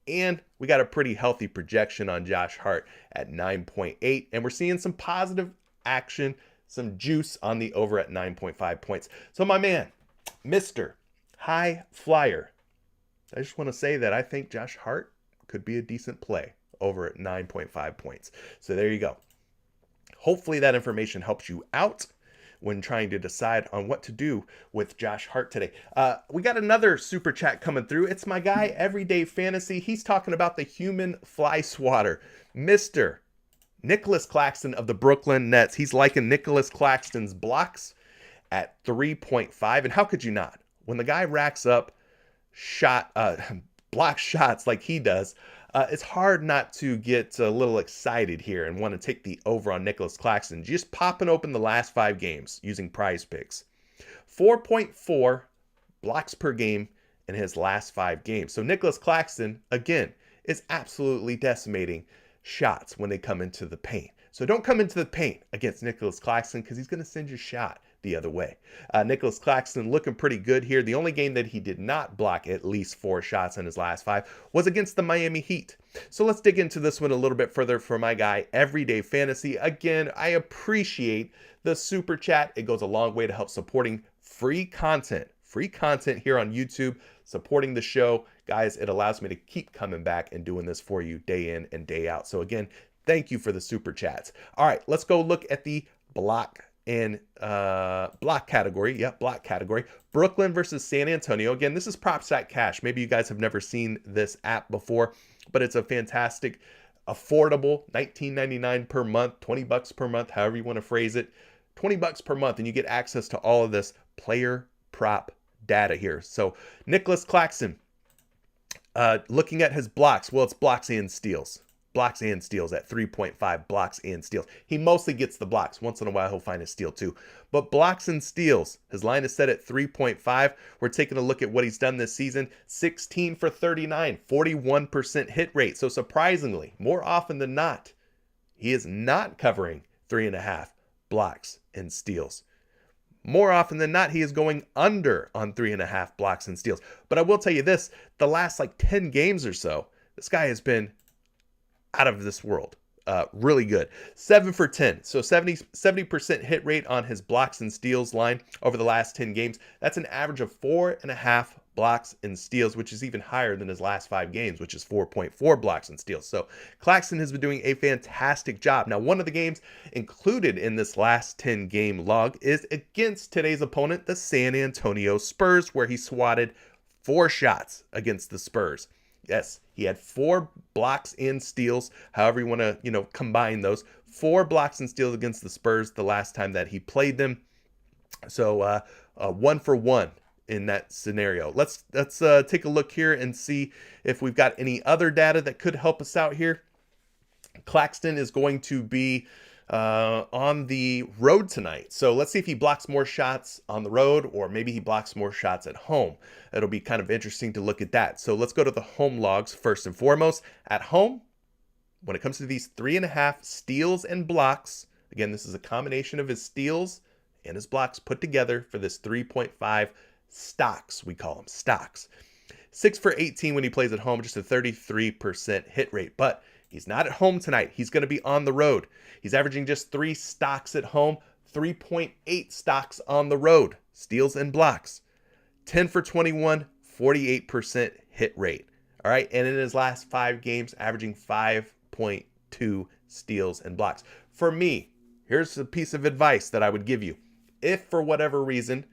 And we got a pretty healthy projection on Josh Hart at 9.8. And we're seeing some positive action, some juice on the over at 9.5 points. So my man, Mr. High Flyer, I just want to say that I think Josh Hart could be a decent play over at 9.5 points. So there you go. Hopefully that information helps you out when trying to decide on what to do with Josh Hart today. We got another super chat coming through. It's my guy, Everyday Fantasy. He's talking about the human fly swatter, Mr. Nicholas Claxton of the Brooklyn Nets. He's liking Nicholas Claxton's blocks at 3.5. And how could you not? When the guy racks up block shots like he does, it's hard not to get a little excited here and want to take the over on Nicholas Claxton. Just popping open the last 5 games using PrizePicks. 4.4 blocks per game in his last 5 games. So Nicholas Claxton, again, is absolutely decimating shots when they come into the paint. So don't come into the paint against Nicholas Claxton because he's going to send your shot the other way. Nicholas Claxton looking pretty good here. The only game that he did not block at least 4 shots in his last 5 was against the Miami Heat. So let's dig into this one a little bit further for my guy, Everyday Fantasy. Again, I appreciate the super chat. It goes a long way to help supporting free content here on YouTube, supporting the show. Guys, it allows me to keep coming back and doing this for you day in and day out. So again, thank you for the super chats. All right, let's go look at the block category. Yep, block category. Brooklyn versus San Antonio. Again, this is PropStat Cash. Maybe you guys have never seen this app before, but it's a fantastic, affordable, $19.99 per month, $20 per month, however you want to phrase it. $20 per month, and you get access to all of this player prop data here. So Nicholas Claxton, looking at his blocks, well, it's blocks and steals. Blocks and steals at 3.5 blocks and steals. He mostly gets the blocks. Once in a while, he'll find a steal too. But blocks and steals, his line is set at 3.5. We're taking a look at what he's done this season. 16 for 39, 41% hit rate. So surprisingly, more often than not, he is not covering 3.5 blocks and steals. More often than not, he is going under on 3.5 blocks and steals. But I will tell you this, the last 10 games or so, this guy has been out of this world. Really good. 7 for 10. So 70% hit rate on his blocks and steals line over the last 10 games. That's an average of 4.5 blocks and steals, which is even higher than his last 5 games, which is 4.4 blocks and steals. So Claxton has been doing a fantastic job. Now, one of the games included in this last 10 game log is against today's opponent, the San Antonio Spurs, where he swatted 4 shots against the Spurs. Yes, he had 4 blocks and steals, however you want to, combine those. 4 blocks and steals against the Spurs the last time that he played them. So 1 for 1 in that scenario. Let's take a look here and see if we've got any other data that could help us out here. Claxton is going to be on the road tonight. So let's see if he blocks more shots on the road, or maybe he blocks more shots at home. It'll be kind of interesting to look at that. So let's go to the home logs first and foremost. At home, when it comes to these 3.5 steals and blocks, again, this is a combination of his steals and his blocks put together for this 3.5 stocks, we call them stocks. 6 for 18 when he plays at home, just a 33% hit rate. But he's not at home tonight. He's going to be on the road. He's averaging just 3 stocks at home, 3.8 stocks on the road, steals and blocks. 10 for 21, 48% hit rate. All right. And in his last 5 games, averaging 5.2 steals and blocks. For me, here's a piece of advice that I would give you. If for whatever reason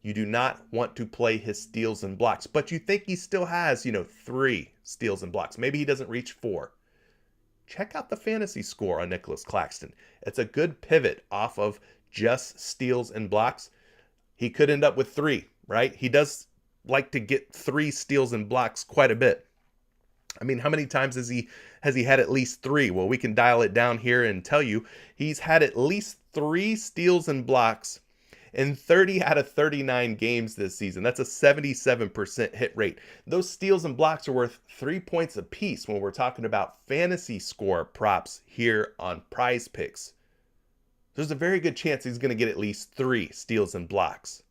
you do not want to play his steals and blocks, but you think he still has, 3 steals and blocks, maybe he doesn't reach 4. Check out the fantasy score on Nicholas Claxton. It's a good pivot off of just steals and blocks. He could end up with 3, right? He does like to get 3 steals and blocks quite a bit. I mean, how many times has he had at least 3? Well, we can dial it down here and tell you he's had at least 3 steals and blocks in 30 out of 39 games this season. That's a 77% hit rate. Those steals and blocks are worth 3 points apiece when we're talking about fantasy score props here on PrizePicks. There's a very good chance he's going to get at least 3 steals and blocks.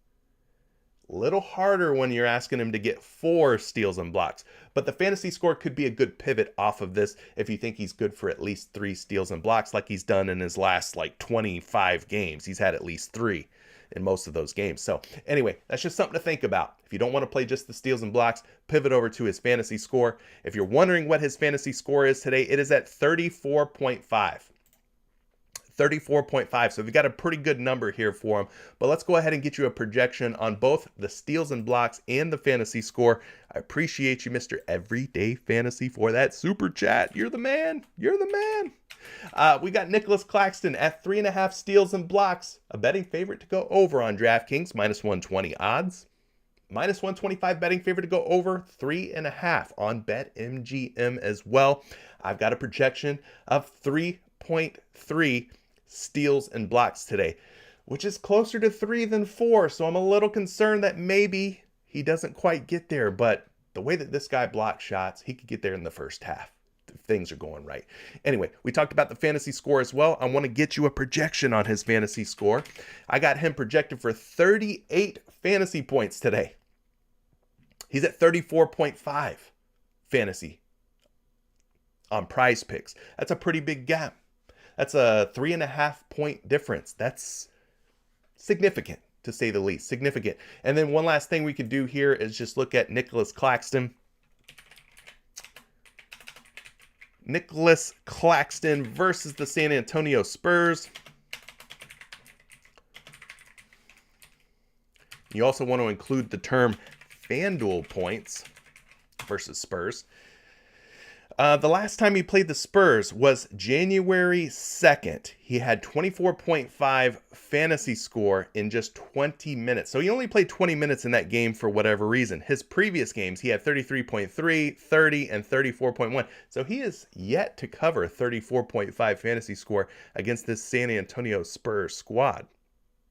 Little harder when you're asking him to get 4 steals and blocks. But the fantasy score could be a good pivot off of this if you think he's good for at least 3 steals and blocks like he's done in his last 25 games. He's had at least 3 in most of those games. So anyway, that's just something to think about. If you don't want to play just the steals and blocks, pivot over to his fantasy score. If you're wondering what his fantasy score is today, it is at 34.5. 34.5. So we've got a pretty good number here for him. But let's go ahead and get you a projection on both the steals and blocks and the fantasy score. I appreciate you, Mr. Everyday Fantasy, for that super chat. You're the man. You're the man. We got Nicholas Claxton at 3.5 steals and blocks. A betting favorite to go over on DraftKings, minus 120 odds. Minus 125 betting favorite to go over 3.5 on BetMGM as well. I've got a projection of 3.3 steals and blocks today. which is closer to 3 than 4. So I'm a little concerned that maybe he doesn't quite get there. But the way that this guy blocks shots, he could get there in the first half if things are going right. Anyway, we talked about the fantasy score as well. I want to get you a projection on his fantasy score. I got him projected for 38 fantasy points today. He's at 34.5 fantasy on PrizePicks. That's a pretty big gap. That's a 3.5 point difference. That's significant, to say the least. Significant. And then one last thing we could do here is just look at Nicholas Claxton. Nicholas Claxton versus the San Antonio Spurs. You also want to include the term FanDuel points versus Spurs. The last time he played the Spurs was January 2nd. He had 24.5 fantasy score in just 20 minutes. So he only played 20 minutes in that game for whatever reason. His previous games, he had 33.3, 30, and 34.1. So he is yet to cover 34.5 fantasy score against this San Antonio Spurs squad.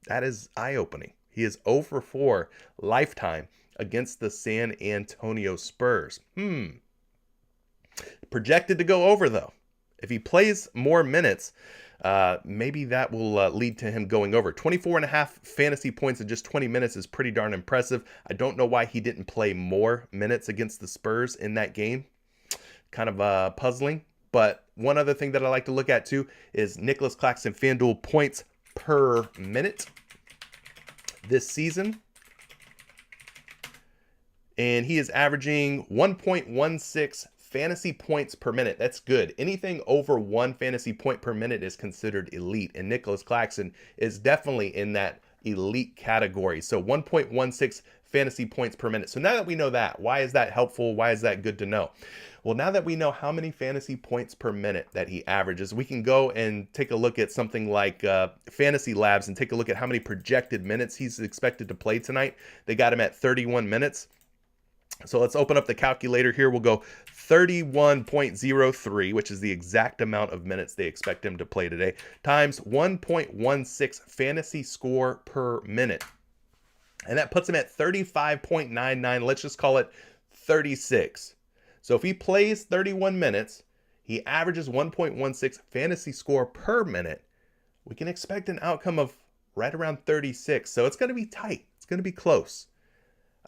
That is eye-opening. He is 0 for 4 lifetime against the San Antonio Spurs. Projected to go over, though. If he plays more minutes, maybe that will lead to him going over. 24.5 fantasy points in just 20 minutes is pretty darn impressive. I don't know why he didn't play more minutes against the Spurs in that game. Kind of puzzling. But one other thing that I like to look at, too, is Nicholas Claxton FanDuel points per minute this season. And he is averaging 1.16 fantasy points per minute. That's good. Anything over 1 fantasy point per minute is considered elite. And Nicholas Claxton is definitely in that elite category. So 1.16 fantasy points per minute. So now that we know that, why is that helpful? Why is that good to know? Well, now that we know how many fantasy points per minute that he averages, we can go and take a look at something like Fantasy Labs and take a look at how many projected minutes he's expected to play tonight. They got him at 31 minutes. So let's open up the calculator here. We'll go 31.03, which is the exact amount of minutes they expect him to play today, times 1.16 fantasy score per minute. And that puts him at 35.99. Let's just call it 36. So if he plays 31 minutes, he averages 1.16 fantasy score per minute. We can expect an outcome of right around 36. So it's going to be tight. It's going to be close.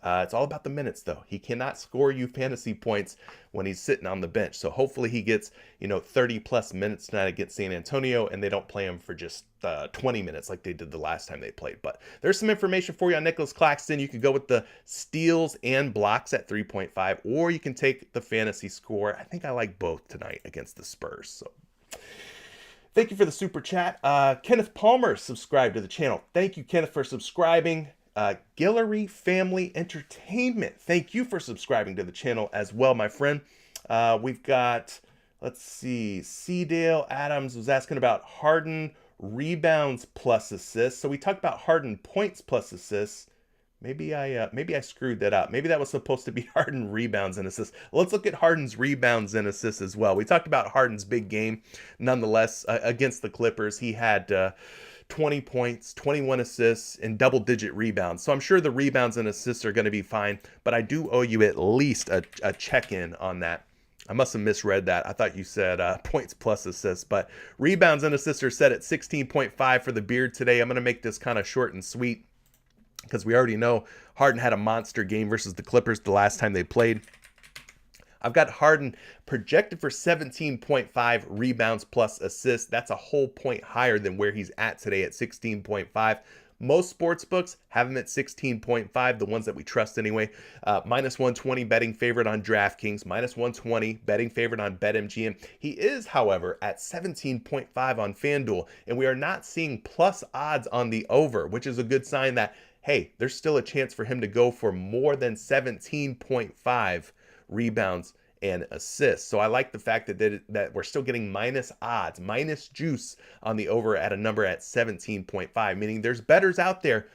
It's all about the minutes, though. He cannot score you fantasy points when he's sitting on the bench. So hopefully he gets, 30 plus minutes tonight against San Antonio, and they don't play him for just 20 minutes like they did the last time they played. But there's some information for you on Nicholas Claxton. You could go with the steals and blocks at 3.5, or you can take the fantasy score. I think I like both tonight against the Spurs. So thank you for the super chat. Kenneth Palmer subscribed to the channel. Thank you, Kenneth, for subscribing. Guillory Family Entertainment, thank you for subscribing to the channel as well, my friend. We've got, let's see, Cedale Adams was asking about Harden rebounds plus assists. So we talked about Harden points plus assists. Maybe I screwed that up. Maybe that was supposed to be Harden rebounds and assists. Let's look at Harden's rebounds and assists as well. We talked about Harden's big game. Nonetheless, against the Clippers, he had 20 points, 21 assists, and double-digit rebounds. So I'm sure the rebounds and assists are going to be fine, but I do owe you at least a check-in on that. I must have misread that. I thought you said points plus assists, but rebounds and assists are set at 16.5 for the Beard today. I'm going to make this kind of short and sweet because we already know Harden had a monster game versus the Clippers the last time they played. I've got Harden projected for 17.5 rebounds plus assists. That's a whole point higher than where he's at today at 16.5. Most sports books have him at 16.5, the ones that we trust anyway. Minus 120 betting favorite on DraftKings, minus 120 betting favorite on BetMGM. He is, however, at 17.5 on FanDuel, and we are not seeing plus odds on the over, which is a good sign that, hey, there's still a chance for him to go for more than 17.5 rebounds and assists. So I like the fact that we're still getting minus odds, minus juice on the over at a number at 17.5, meaning there's bettors out there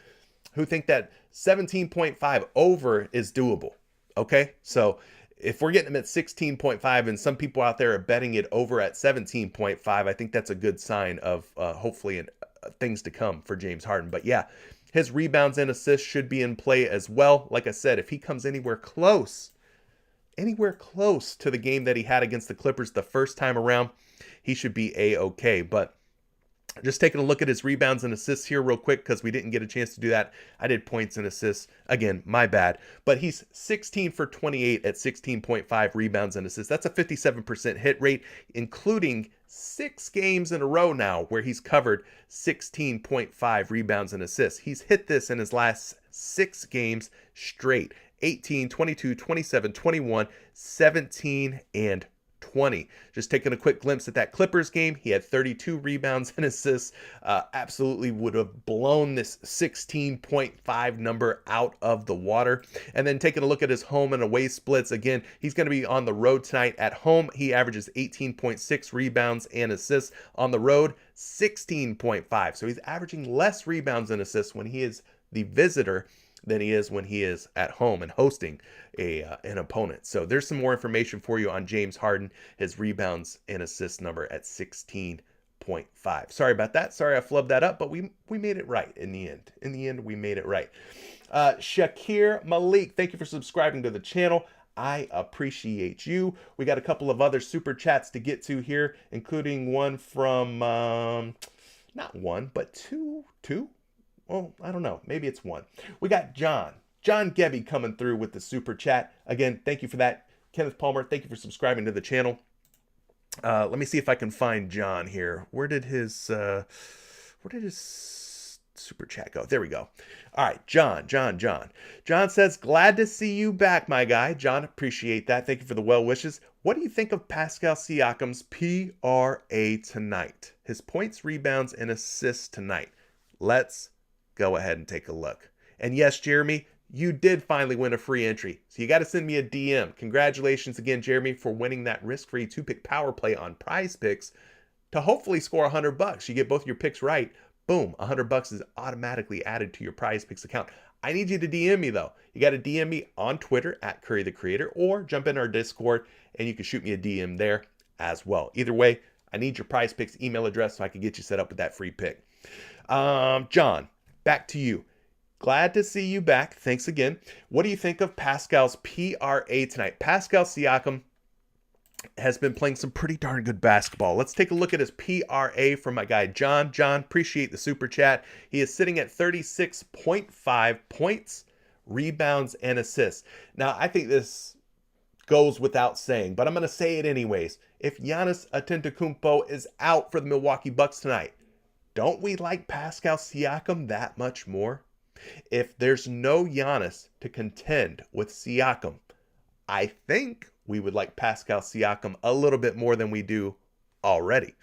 who think that 17.5 over is doable. Okay, so if we're getting them at 16.5 and some people out there are betting it over at 17.5, I think that's a good sign of hopefully things to come for James Harden. But yeah, his rebounds and assists should be in play as well. Like I said, if he comes anywhere close to the game that he had against the Clippers the first time around, he should be A-okay. But just taking a look at his rebounds and assists here real quick, because we didn't get a chance to do that. I did points and assists. Again, my bad. But he's 16 for 28 at 16.5 rebounds and assists. That's a 57% hit rate, including 6 games in a row now where he's covered 16.5 rebounds and assists. He's hit this in his last 6 games straight. 18, 22, 27, 21, 17, and 20. Just taking a quick glimpse at that Clippers game, he had 32 rebounds and assists. Absolutely would have blown this 16.5 number out of the water. And then taking a look at his home and away splits, again, he's going to be on the road tonight. At home, he averages 18.6 rebounds and assists. On the road, 16.5. So he's averaging less rebounds and assists when he is the visitor than he is when he is at home and hosting an opponent. So there's some more information for you on James Harden, his rebounds and assist number at 16.5. Sorry about that. Sorry I flubbed that up, but we made it right in the end. In the end, we made it right. Shakir Malik, thank you for subscribing to the channel. I appreciate you. We got a couple of other super chats to get to here, including one from, not one, but two. Well, I don't know. Maybe it's one. We got John Gebby coming through with the super chat. Again, thank you for that. Kenneth Palmer, thank you for subscribing to the channel. Let me see if I can find John here. Where did his super chat go? There we go. All right, John. John says, glad to see you back, my guy. John, appreciate that. Thank you for the well wishes. What do you think of Pascal Siakam's PRA tonight? His points, rebounds, and assists tonight. Let's go ahead and take a look. And yes, Jeremy, you did finally win a free entry. So you got to send me a DM. Congratulations again, Jeremy, for winning that risk-free 2-pick power play on PrizePicks to hopefully score $100. You get both your picks right. Boom, $100 is automatically added to your PrizePicks account. I need you to DM me though. You got to DM me on Twitter at Curry the Creator, or jump in our Discord and you can shoot me a DM there as well. Either way, I need your PrizePicks email address so I can get you set up with that free pick. John, back to you. Glad to see you back. Thanks again. What do you think of Pascal's PRA tonight? Pascal Siakam has been playing some pretty darn good basketball. Let's take a look at his PRA from my guy, John. John, appreciate the super chat. He is sitting at 36.5 points, rebounds, and assists. Now, I think this goes without saying, but I'm going to say it anyways. If Giannis Antetokounmpo is out for the Milwaukee Bucks tonight, don't we like Pascal Siakam that much more? If there's no Giannis to contend with Siakam, I think we would like Pascal Siakam a little bit more than we do already.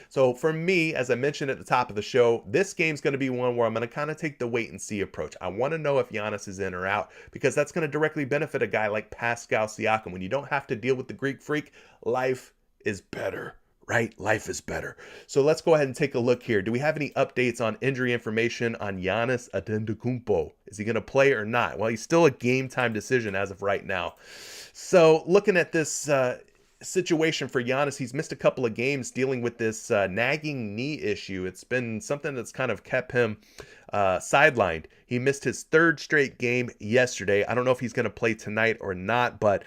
So for me, as I mentioned at the top of the show, this game's going to be one where I'm going to kind of take the wait and see approach. I want to know if Giannis is in or out, because that's going to directly benefit a guy like Pascal Siakam. When you don't have to deal with the Greek freak, life is better. Right? Life is better. So let's go ahead and take a look here. Do we have any updates on injury information on Giannis Antetokounmpo? Is he going to play or not? Well, he's still a game time decision as of right now. So looking at this situation for Giannis, he's missed a couple of games dealing with this nagging knee issue. It's been something that's kind of kept him sidelined. He missed his 3rd straight game yesterday. I don't know if he's going to play tonight or not, but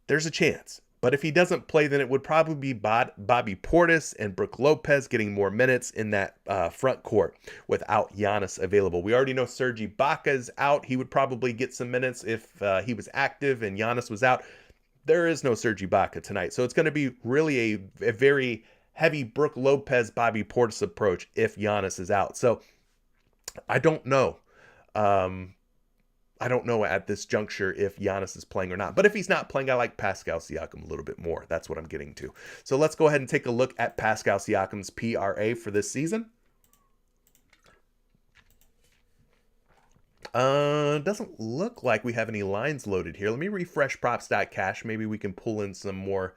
there's a chance. But if he doesn't play, then it would probably be Bobby Portis and Brook Lopez getting more minutes in that front court without Giannis available. We already know Serge Ibaka's out. He would probably get some minutes if he was active and Giannis was out. There is no Serge Ibaka tonight. So it's going to be really a very heavy Brook Lopez, Bobby Portis approach if Giannis is out. So I don't know. I don't know at this juncture if Giannis is playing or not. But if he's not playing, I like Pascal Siakam a little bit more. That's what I'm getting to. So let's go ahead and take a look at Pascal Siakam's PRA for this season. Doesn't look like we have any lines loaded here. Let me refresh props.cash. Maybe we can pull in some more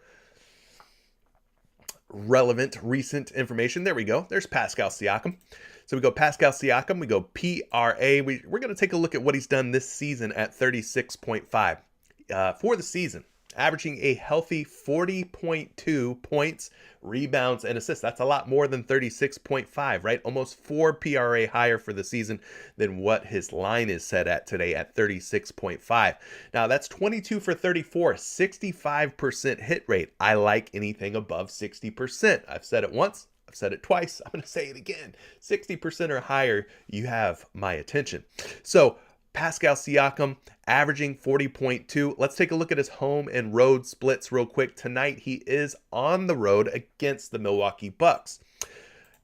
relevant, recent information. There we go. There's Pascal Siakam. So we go Pascal Siakam, we go PRA. We're going to take a look at what he's done this season at 36.5. For the season, averaging a healthy 40.2 points, rebounds, and assists. That's a lot more than 36.5, right? Almost 4 PRA higher for the season than what his line is set at today at 36.5. Now, that's 22 for 34, 65% hit rate. I like anything above 60%. I've said it once. I've said it twice. I'm going to say it again. 60% or higher, you have my attention. So, Pascal Siakam averaging 40.2. Let's take a look at his home and road splits real quick. Tonight, he is on the road against the Milwaukee Bucks.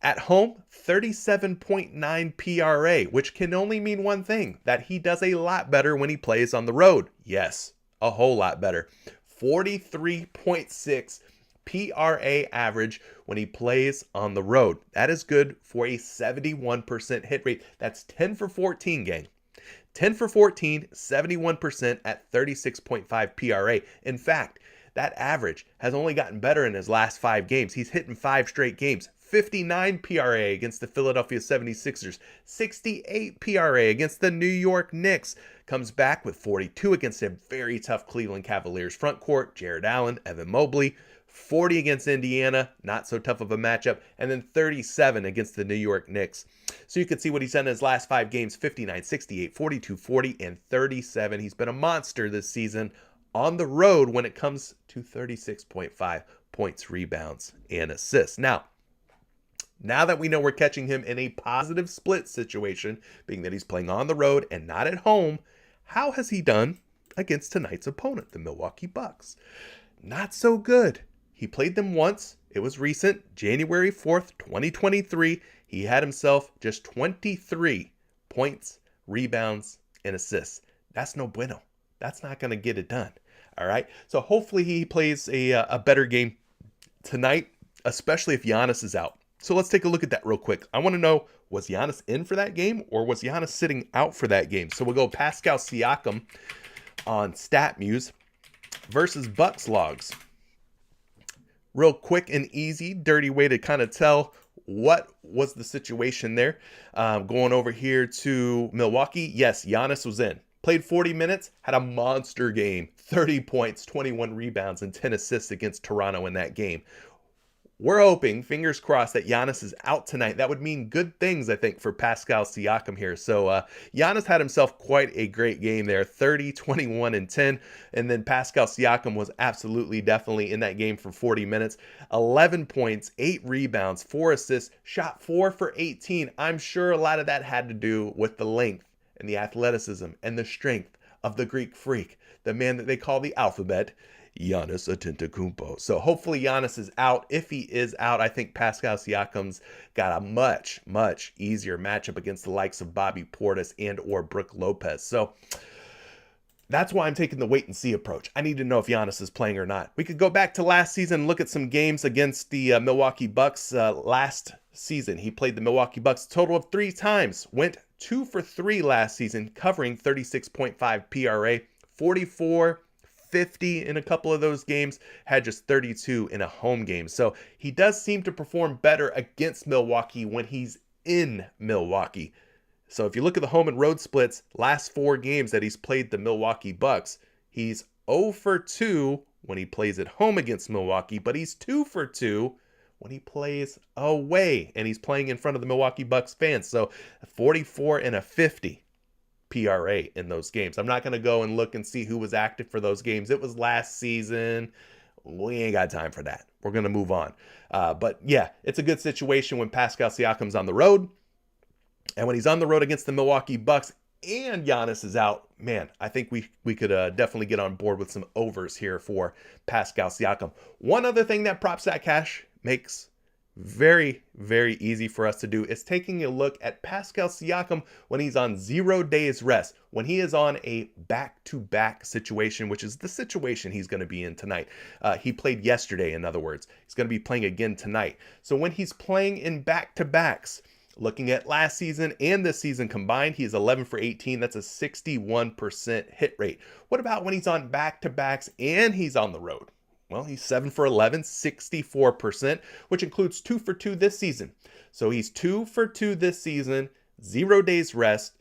At home, 37.9 PRA, which can only mean one thing, that he does a lot better when he plays on the road. Yes, a whole lot better. 43.6 PRA average when he plays on the road. That is good for a 71% hit rate. That's 10 for 14, gang. 10 for 14, 71% at 36.5 PRA. In fact, that average has only gotten better in his last 5 games. He's hitting 5 straight games. 59 PRA against the Philadelphia 76ers. 68 PRA against the New York Knicks. Comes back with 42 against a very tough Cleveland Cavaliers front court. Jared Allen, Evan Mobley. 40 against Indiana, not so tough of a matchup, and then 37 against the New York Knicks. So you can see what he's done in his last 5 games, 59, 68, 42, 40, and 37. He's been a monster this season on the road when it comes to 36.5 points, rebounds, and assists. Now that we know we're catching him in a positive split situation, being that he's playing on the road and not at home, how has he done against tonight's opponent, the Milwaukee Bucks? Not so good. He played them once. It was recent, January 4th, 2023. He had himself just 23 points, rebounds, and assists. That's no bueno. That's not going to get it done. All right. So hopefully he plays a better game tonight, especially if Giannis is out. So let's take a look at that real quick. I want to know, was Giannis in for that game or was Giannis sitting out for that game? So we'll go Pascal Siakam on StatMuse versus Bucks logs. Real quick and easy, dirty way to kind of tell what was the situation there. Going over here to Milwaukee, yes, Giannis was in. Played 40 minutes, had a monster game. 30 points, 21 rebounds, and 10 assists against Toronto in that game. We're hoping, fingers crossed, that Giannis is out tonight. That would mean good things, I think, for Pascal Siakam here. So Giannis had himself quite a great game there, 30, 21, and 10. And then Pascal Siakam was absolutely, definitely in that game for 40 minutes. 11 points, 8 rebounds, 4 assists, shot 4 for 18. I'm sure a lot of that had to do with the length and the athleticism and the strength of the Greek freak, the man that they call the alphabet, Giannis Antetokounmpo. So hopefully Giannis is out. If he is out, I think Pascal Siakam's got a much, much easier matchup against the likes of Bobby Portis and or Brook Lopez. So that's why I'm taking the wait and see approach. I need to know if Giannis is playing or not. We could go back to last season and look at some games against the Milwaukee Bucks. Last season, he played the Milwaukee Bucks a total of 3 times. Went 2 for 3 last season, covering 36.5 PRA, 44, 50 in a couple of those games, had just 32 in a home game. So he does seem to perform better against Milwaukee when he's in Milwaukee. So if you look at the home and road splits, last 4 games that he's played the Milwaukee Bucks, he's 0 for 2 when he plays at home against Milwaukee, but he's 2 for 2 when he plays away and he's playing in front of the Milwaukee Bucks fans. So a 44 and a 50 PRA in those games. I'm not going to go and look and see who was active for those games. It was last season. We ain't got time for that. We're going to move on. But yeah, it's a good situation when Pascal Siakam's on the road. And when he's on the road against the Milwaukee Bucks and Giannis is out, man, I think we could definitely get on board with some overs here for Pascal Siakam. One other thing that PropStat Cash makes very, very easy for us to do is taking a look at Pascal Siakam when he's on 0 days rest, when he is on a back-to-back situation, which is the situation he's going to be in tonight. He played yesterday, in other words. He's going to be playing again tonight. So when he's playing in back-to-backs, looking at last season and this season combined, he's 11 for 18. That's a 61% hit rate. What about when he's on back-to-backs and he's on the road? Well, he's 7 for 11, 64%, which includes 2 for 2 this season. So he's 2 for 2 this season, 0 days rest,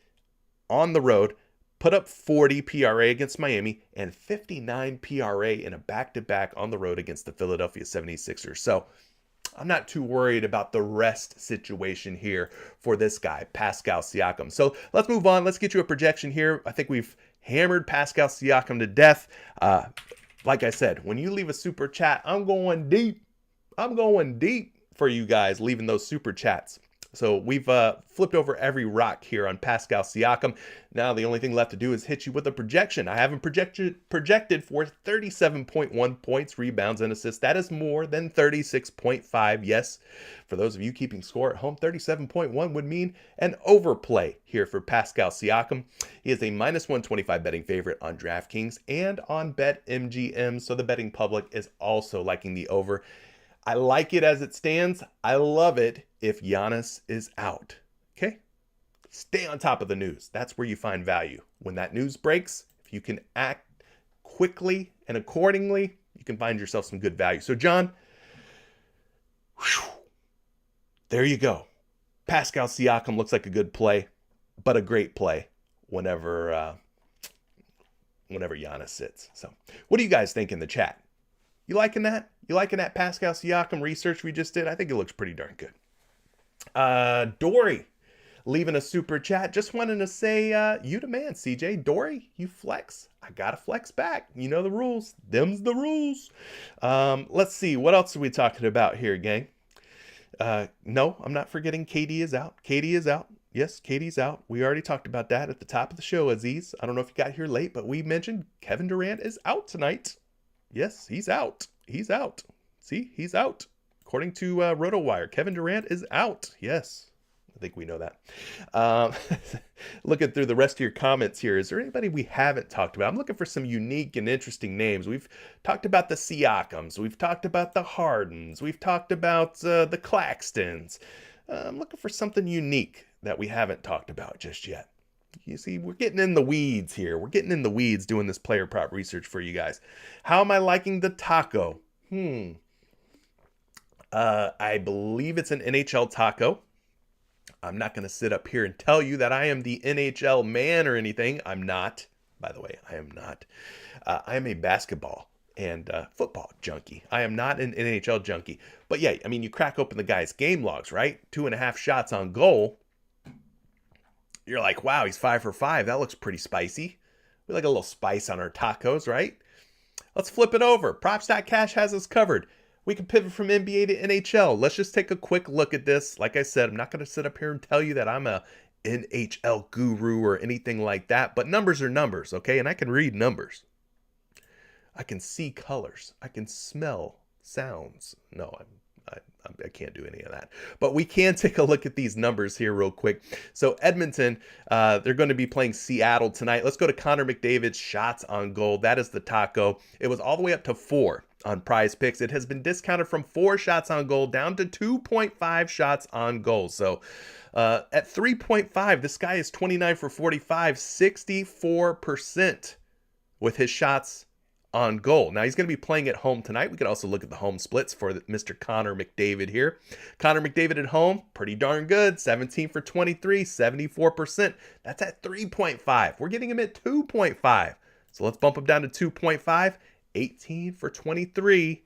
on the road, put up 40 PRA against Miami and 59 PRA in a back-to-back on the road against the Philadelphia 76ers. So I'm not too worried about the rest situation here for this guy, Pascal Siakam. So let's move on. Let's get you a projection here. I think we've hammered Pascal Siakam to death. Like I said, when you leave a super chat, I'm going deep. I'm going deep for you guys leaving those super chats. So we've flipped over every rock here on Pascal Siakam. Now the only thing left to do is hit you with a projection. I haven't projected for 37.1 points, rebounds, and assists. That is more than 36.5. Yes, for those of you keeping score at home, 37.1 would mean an overplay here for Pascal Siakam. He is a minus 125 betting favorite on DraftKings and on BetMGM, so the betting public is also liking the over. I like it as it stands. I love it if Giannis is out. Okay? Stay on top of the news. That's where you find value. When that news breaks, if you can act quickly and accordingly, you can find yourself some good value. So, John, there you go. Pascal Siakam looks like a good play, but a great play whenever Giannis sits. So, what do you guys think in the chat? You liking that? You liking that Pascal Siakam research we just did? I think it looks pretty darn good. Dory, leaving a super chat. Just wanted to say, you the man, CJ. Dory, you flex. I gotta flex back. You know the rules. Them's the rules. Let's see. What else are we talking about here, gang? No, I'm not forgetting KD is out. KD is out. Yes, KD's out. We already talked about that at the top of the show, Aziz. I don't know if you got here late, but we mentioned Kevin Durant is out tonight. Yes, he's out. He's out. See, he's out. According to RotoWire, Kevin Durant is out. Yes, I think we know that. Looking through the rest of your comments here, is there anybody we haven't talked about? I'm looking for some unique and interesting names. We've talked about the Siakams. We've talked about the Hardens. We've talked about the Claxtons. I'm looking for something unique that we haven't talked about just yet. You see, we're getting in the weeds here. We're getting in the weeds doing this player prop research for you guys. How am I liking the taco? I believe it's an NHL taco. I'm not going to sit up here and tell you that I am the NHL man or anything. I'm not. By the way, I am not. I am a basketball and football junkie. I am not an NHL junkie. But yeah, I mean, you crack open the guy's game logs, right? 2.5 shots on goal. You're like, wow, he's 5 for 5. That looks pretty spicy. We like a little spice on our tacos, right? Let's flip it over. Props.cash has us covered. We can pivot from NBA to NHL. Let's just take a quick look at this. Like I said, I'm not going to sit up here and tell you that I'm a NHL guru or anything like that, but numbers are numbers, okay? And I can read numbers. I can see colors. I can smell sounds. No, I can't do any of that. But we can take a look at these numbers here real quick. So Edmonton, they're going to be playing Seattle tonight. Let's go to Connor McDavid's shots on goal. That is the taco. It was all the way up to 4 on PrizePicks. It has been discounted from 4 shots on goal down to 2.5 shots on goal. So at 3.5, this guy is 29 for 45, 64% with his shots on goal. Now he's going to be playing at home tonight. We could also look at the home splits for Mr. Connor McDavid here. Connor McDavid at home, pretty darn good. 17 for 23, 74%. That's at 3.5. We're getting him at 2.5. So let's bump him down to 2.5. 18 for 23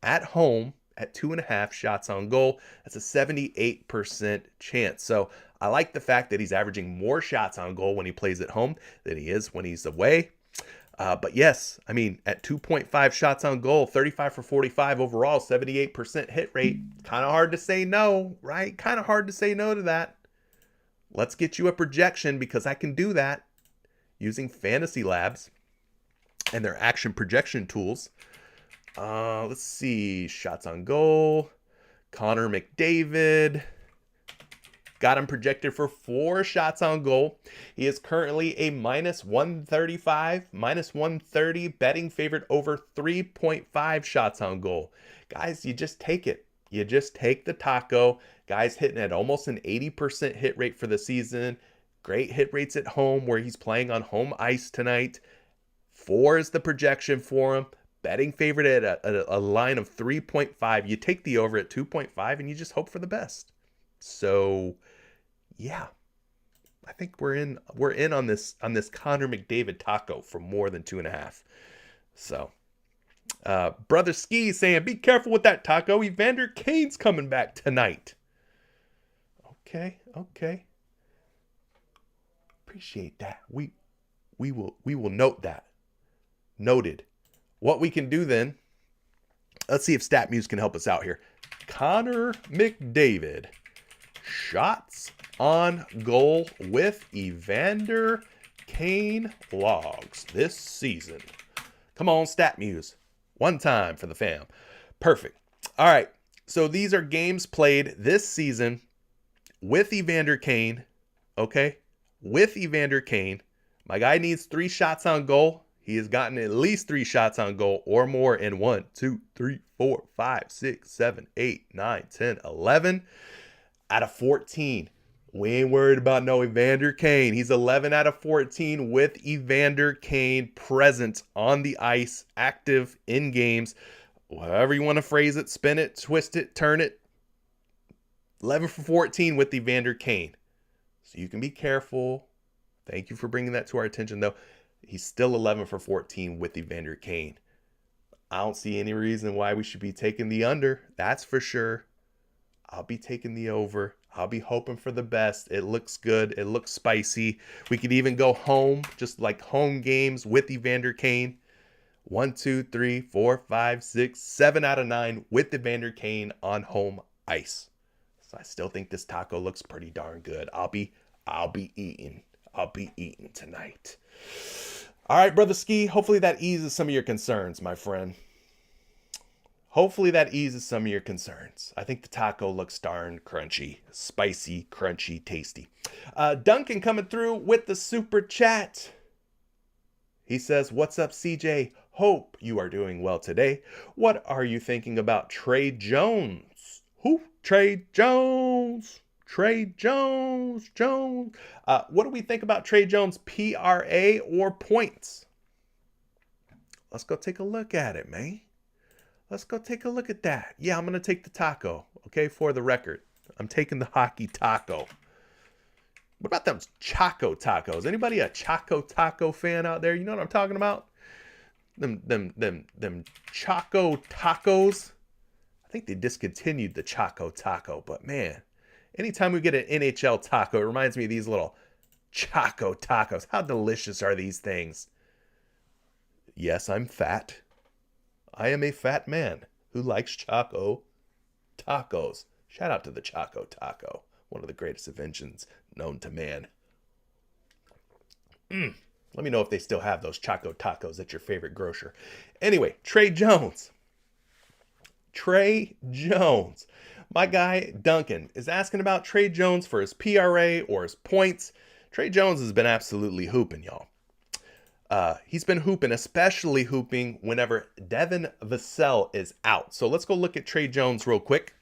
at home at 2.5 shots on goal. That's a 78% chance. So I like the fact that he's averaging more shots on goal when he plays at home than he is when he's away. But yes, I mean, at 2.5 shots on goal, 35 for 45 overall, 78% hit rate. Kind of hard to say no, right? Kind of hard to say no to that. Let's get you a projection because I can do that using Fantasy Labs and their action projection tools. Let's see. Shots on goal. Connor McDavid. Got him projected for 4 shots on goal. He is currently a minus 135, minus 130 betting favorite over 3.5 shots on goal. Guys, you just take it. You just take the taco. Guys hitting at almost an 80% hit rate for the season. Great hit rates at home where he's playing on home ice tonight. 4 is the projection for him. Betting favorite at a line of 3.5. You take the over at 2.5 and you just hope for the best. So, yeah, I think we're in on this Connor McDavid taco for more than 2.5. So Brother Ski saying, be careful with that taco. Evander Kane's coming back tonight. Okay. Appreciate that. We will note that. Noted. What we can do then, let's see if StatMuse can help us out here. Connor McDavid, shots on goal with Evander Kane logs this season. Come on, StatMuse. One time for the fam. Perfect. All right. So these are games played this season with Evander Kane. Okay. With Evander Kane. My guy needs 3 shots on goal. He has gotten at least 3 shots on goal or more in 1, 2, 3, 4, 5, 6, 7, 8, 9, 10, 11 out of 14. We ain't worried about no Evander Kane. He's 11 out of 14 with Evander Kane present on the ice, active in games. However you want to phrase it, spin it, twist it, turn it. 11 for 14 with Evander Kane. So you can be careful. Thank you for bringing that to our attention, though. He's still 11 for 14 with Evander Kane. I don't see any reason why we should be taking the under. That's for sure. I'll be taking the over. I'll be hoping for the best. It looks good. It looks spicy. We could even go home, just like home games with Evander Kane. 1, 2, 3, 4, 5, 6, 7 out of 9 with Evander Kane on home ice. So I still think this taco looks pretty darn good. I'll be eating. I'll be eating tonight. All right, Brother Ski. Hopefully that eases some of your concerns, my friend. Hopefully that eases some of your concerns. I think the taco looks darn crunchy, spicy, crunchy, tasty. Duncan coming through with the super chat. He says, what's up, CJ? Hope you are doing well today. What are you thinking about Trey Jones? Who? Trey Jones. Trey Jones. What do we think about Trey Jones, PRA or points? Let's go take a look at it, man. Let's go take a look at that. Yeah, I'm going to take the taco, okay, for the record. I'm taking the hockey taco. What about them Choco tacos? Anybody a Choco taco fan out there? You know what I'm talking about? Them Choco tacos. I think they discontinued the Choco taco, but man, anytime we get an NHL taco, it reminds me of these little Choco tacos. How delicious are these things? Yes, I'm fat. I am a fat man who likes Choco tacos. Shout out to the Choco taco, one of the greatest inventions known to man. Let me know if they still have those Choco tacos at your favorite grocer. Anyway, Trey Jones. My guy Duncan is asking about Trey Jones for his PRA or his points. Trey Jones has been absolutely hooping, y'all. He's been hooping, especially hooping whenever Devin Vassell is out. So let's go look at Trey Jones real quick.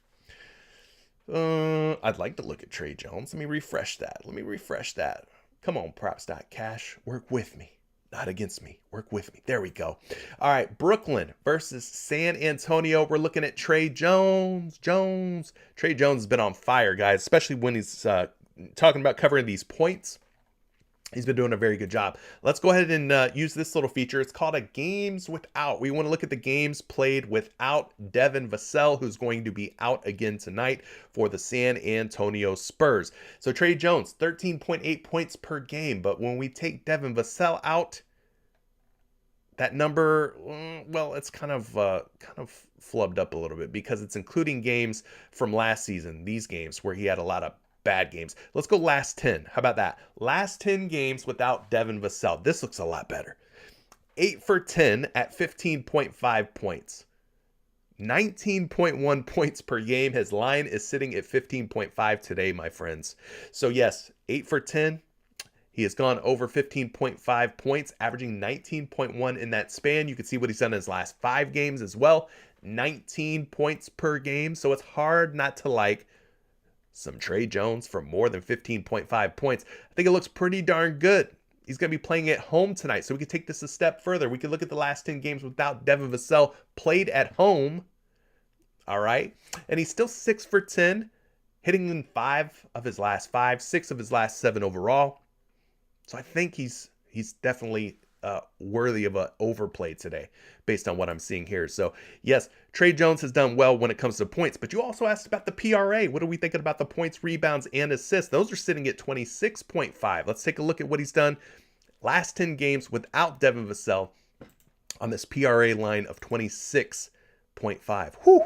I'd like to look at Trey Jones. Let me refresh that. Come on, props.cash. Work with me, not against me. Work with me. There we go. All right, Brooklyn versus San Antonio. We're looking at Trey Jones. Trey Jones has been on fire, guys, especially when he's talking about covering these points. He's been doing a very good job. Let's go ahead and use this little feature. It's called a games without. We want to look at the games played without Devin Vassell, who's going to be out again tonight for the San Antonio Spurs. So Trey Jones, 13.8 points per game. But when we take Devin Vassell out, that number, well, it's kind of flubbed up a little bit because it's including games from last season, these games where he had a lot of bad games. Let's go last 10. How about that? Last 10 games without Devin Vassell. This looks a lot better. 8 for 10 at 15.5 points. 19.1 points per game. His line is sitting at 15.5 today, my friends. So yes, 8 for 10. He has gone over 15.5 points, averaging 19.1 in that span. You can see what he's done in his last 5 games as well. 19 points per game. So it's hard not to like some Trey Jones for more than 15.5 points. I think it looks pretty darn good. He's going to be playing at home tonight, so we can take this a step further. We can look at the last 10 games without Devin Vassell played at home. All right. And he's still 6 for 10 hitting in 5 of his last 5, 6 of his last 7 overall. So I think he's definitely worthy of an overplay today based on what I'm seeing here. So yes, Trey Jones has done well when it comes to points, but you also asked about the PRA. What are we thinking about the points, rebounds, and assists? Those are sitting at 26.5. Let's take a look at what he's done last 10 games without Devin Vassell on this PRA line of 26.5. Whew,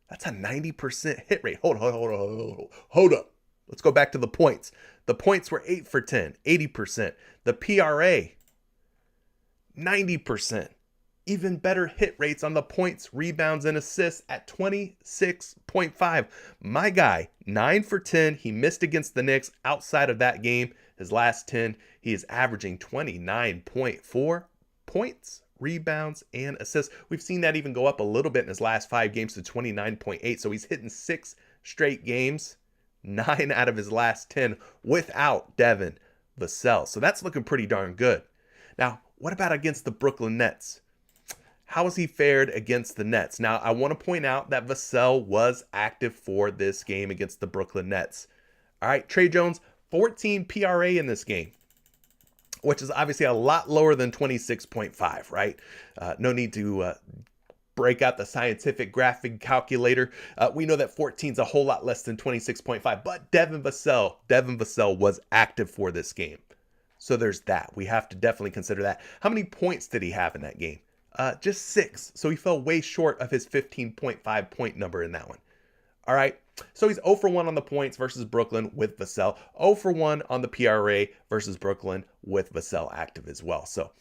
that's a 90% hit rate. Hold up. Let's go back to the points. The points were 8 for 10, 80%. The PRA, 90%. Even better hit rates on the points, rebounds, and assists at 26.5. My guy, 9 for 10. He missed against the Knicks. Outside of that game, his last 10, he is averaging 29.4 points, rebounds, and assists. We've seen that even go up a little bit in his last 5 games to 29.8. So he's hitting 6 straight games, 9 out of his last 10 without Devin Vassell. So that's looking pretty darn good. Now, what about against the Brooklyn Nets? How has he fared against the Nets? Now, I want to point out that Vassell was active for this game against the Brooklyn Nets. All right, Trey Jones, 14 PRA in this game, which is obviously a lot lower than 26.5, right? No need to break out the scientific graphic calculator. We know that 14 is a whole lot less than 26.5, but Devin Vassell was active for this game. So there's that. We have to definitely consider that. How many points did he have in that game? Just 6. So he fell way short of his 15.5 point number in that one. All right. So he's 0 for 1 on the points versus Brooklyn with Vassell. 0 for 1 on the PRA versus Brooklyn with Vassell active as well. So,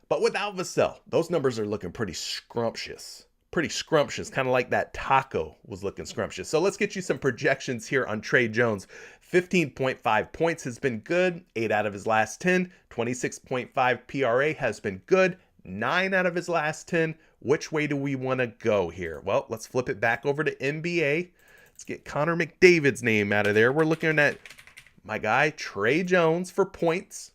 but without Vassell, those numbers are looking pretty scrumptious. Kind of like that taco was looking scrumptious. So let's get you some projections here on Trey Jones. 15.5 points has been good. 8 out of his last 10. 26.5 PRA has been good. 9 out of his last 10. Which way do we want to go here? Well, let's flip it back over to NBA. Let's get Connor McDavid's name out of there. We're looking at my guy, Trey Jones, for points.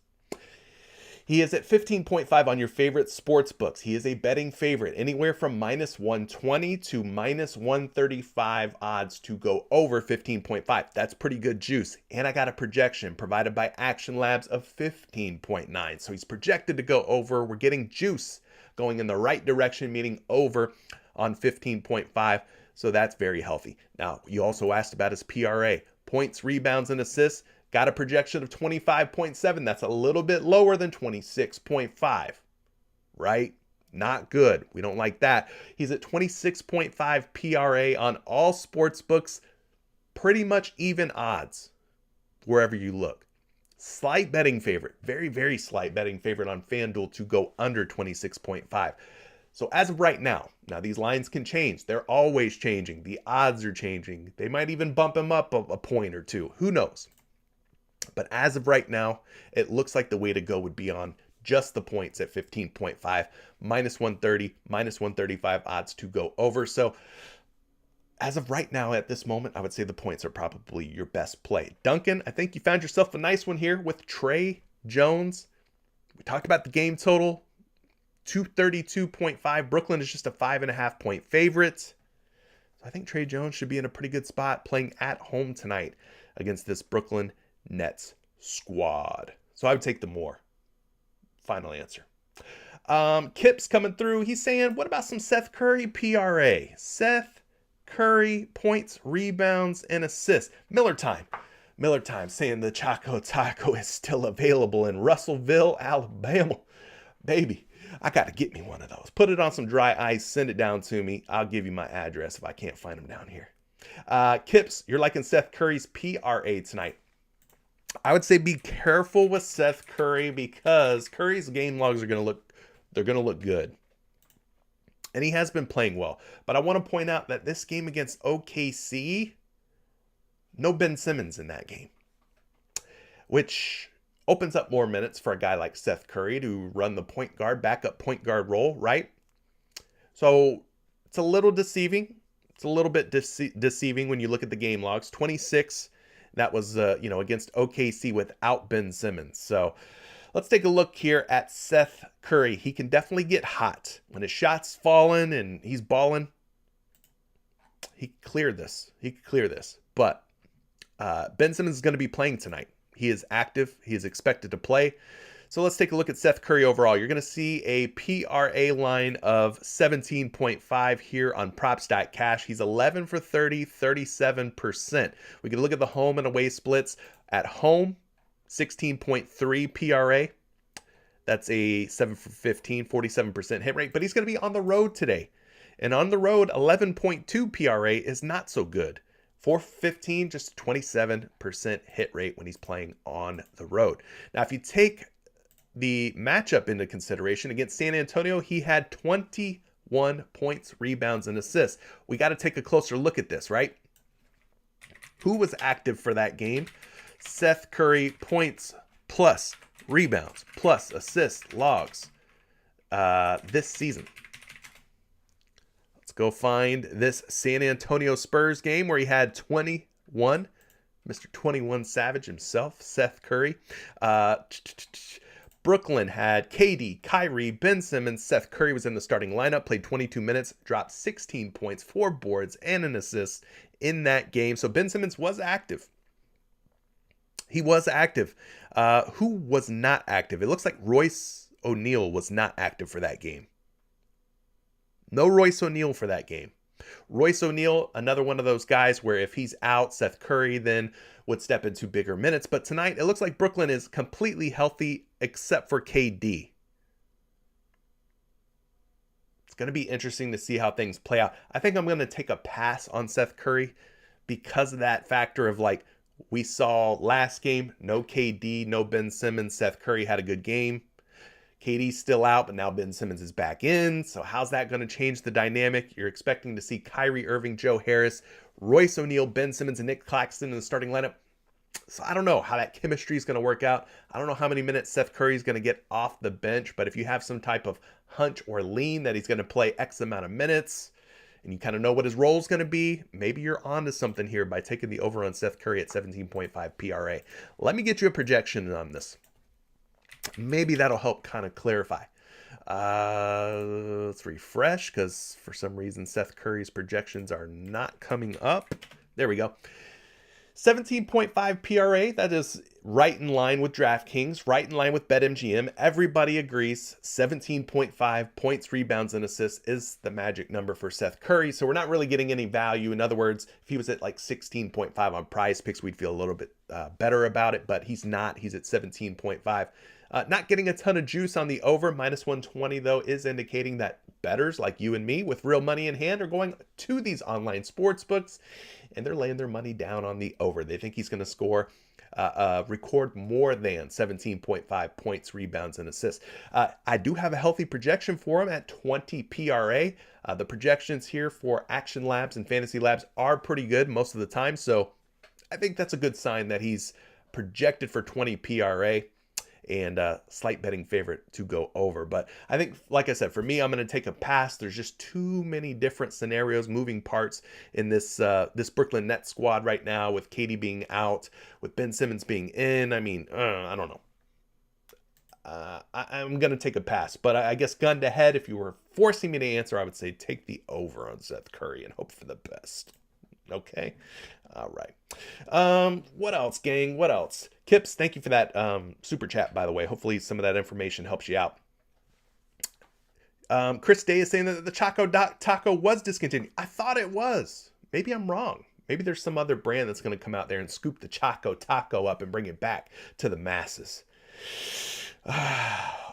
He is at 15.5 on your favorite sports books. He is a betting favorite, anywhere from minus 120 to minus 135 odds to go over 15.5. That's pretty good juice. And I got a projection provided by Action Labs of 15.9. So he's projected to go over. We're getting juice going in the right direction, meaning over on 15.5. So that's very healthy. Now, you also asked about his PRA, points, rebounds, and assists. Got a projection of 25.7. That's a little bit lower than 26.5, right? Not good. We don't like that. He's at 26.5 PRA on all sports books. Pretty much even odds wherever you look. Slight betting favorite. Very, very slight betting favorite on FanDuel to go under 26.5. So as of right now these lines can change. They're always changing. The odds are changing. They might even bump him up a point or two. Who knows? But as of right now, it looks like the way to go would be on just the points at 15.5, minus 130, minus 135 odds to go over. So as of right now, at this moment, I would say the points are probably your best play. Duncan, I think you found yourself a nice one here with Trey Jones. We talked about the game total, 232.5. Brooklyn is just a 5.5 point favorite. So I think Trey Jones should be in a pretty good spot playing at home tonight against this Brooklyn Nets squad. So I would take the more. Final answer. Kip's coming through. He's saying, what about some Seth Curry PRA? Seth Curry points, rebounds, and assists. Miller time saying the Choco Taco is still available in Russellville, Alabama. Baby, I got to get me one of those. Put it on some dry ice. Send it down to me. I'll give you my address if I can't find them down here. Kips, you're liking Seth Curry's PRA tonight. I would say be careful with Seth Curry because Curry's game logs are going to look good. And he has been playing well. But I want to point out that this game against OKC, no Ben Simmons in that game, which opens up more minutes for a guy like Seth Curry to run the backup point guard role, right? So it's a little deceiving. It's a little bit deceiving when you look at the game logs. 26. That was, against OKC without Ben Simmons. So let's take a look here at Seth Curry. He can definitely get hot. When his shot's falling and he's balling, he could clear this. But Ben Simmons is going to be playing tonight. He is active. He is expected to play. So let's take a look at Seth Curry overall. You're going to see a PRA line of 17.5 here on props.cash. He's 11 for 30, 37%. We can look at the home and away splits. At home, 16.3 PRA. That's a 7 for 15, 47% hit rate. But he's going to be on the road today. And on the road, 11.2 PRA is not so good. 415, just 27% hit rate when he's playing on the road. Now, if you take the matchup into consideration against San Antonio, he had 21 points, rebounds, and assists. We got to take a closer look at this, right? Who was active for that game? Seth Curry, points plus rebounds plus assists logs this season. Let's go find this San Antonio Spurs game where he had 21. Mr. 21 Savage himself, Seth Curry. Brooklyn had KD, Kyrie, Ben Simmons. Seth Curry was in the starting lineup, played 22 minutes, dropped 16 points, 4 boards, and an assist in that game. So Ben Simmons was active. He was active. Who was not active? It looks like Royce O'Neal was not active for that game. No Royce O'Neal for that game. Royce O'Neal, another one of those guys where if he's out, Seth Curry then would step into bigger minutes. But tonight, it looks like Brooklyn is completely healthy except for KD. It's going to be interesting to see how things play out. I think I'm going to take a pass on Seth Curry because of that factor of like we saw last game, no KD, no Ben Simmons. Seth Curry had a good game. KD's still out, but now Ben Simmons is back in. So how's that going to change the dynamic? You're expecting to see Kyrie Irving, Joe Harris, Royce O'Neal, Ben Simmons, and Nick Claxton in the starting lineup. So I don't know how that chemistry is going to work out. I don't know how many minutes Seth Curry is going to get off the bench, but if you have some type of hunch or lean that he's going to play X amount of minutes, and you kind of know what his role is going to be, maybe you're onto something here by taking the over on Seth Curry at 17.5 PRA. Let me get you a projection on this. Maybe that'll help kind of clarify. Let's refresh because for some reason Seth Curry's projections are not coming up. There we go. 17.5 PRA. That is right in line with DraftKings, right in line with BetMGM. Everybody agrees 17.5 points, rebounds, and assists is the magic number for Seth Curry. So we're not really getting any value. In other words, if he was at like 16.5 on PrizePicks, we'd feel a little bit better about it, but he's not. He's at 17.5. Not getting a ton of juice on the over. Minus 120, though, is indicating that bettors like you and me with real money in hand are going to these online sports books, and they're laying their money down on the over. They think he's going to score, record more than 17.5 points, rebounds, and assists. I do have a healthy projection for him at 20 PRA. The projections here for Action Labs and Fantasy Labs are pretty good most of the time, so I think that's a good sign that he's projected for 20 PRA. And slight betting favorite to go over. But I think, like I said, for me, I'm going to take a pass. There's just too many different scenarios, moving parts in this this Brooklyn Nets squad right now, with KD being out, with Ben Simmons being in. I mean, I don't know. I'm going to take a pass. But I guess gun to head, if you were forcing me to answer, I would say take the over on Seth Curry and hope for the best. Okay. All right. What else, gang? What else? Kips, thank you for that super chat, by the way. Hopefully some of that information helps you out. Chris Day is saying that the Choco Taco was discontinued. I thought it was. Maybe I'm wrong. Maybe there's some other brand that's going to come out there and scoop the Choco Taco up and bring it back to the masses.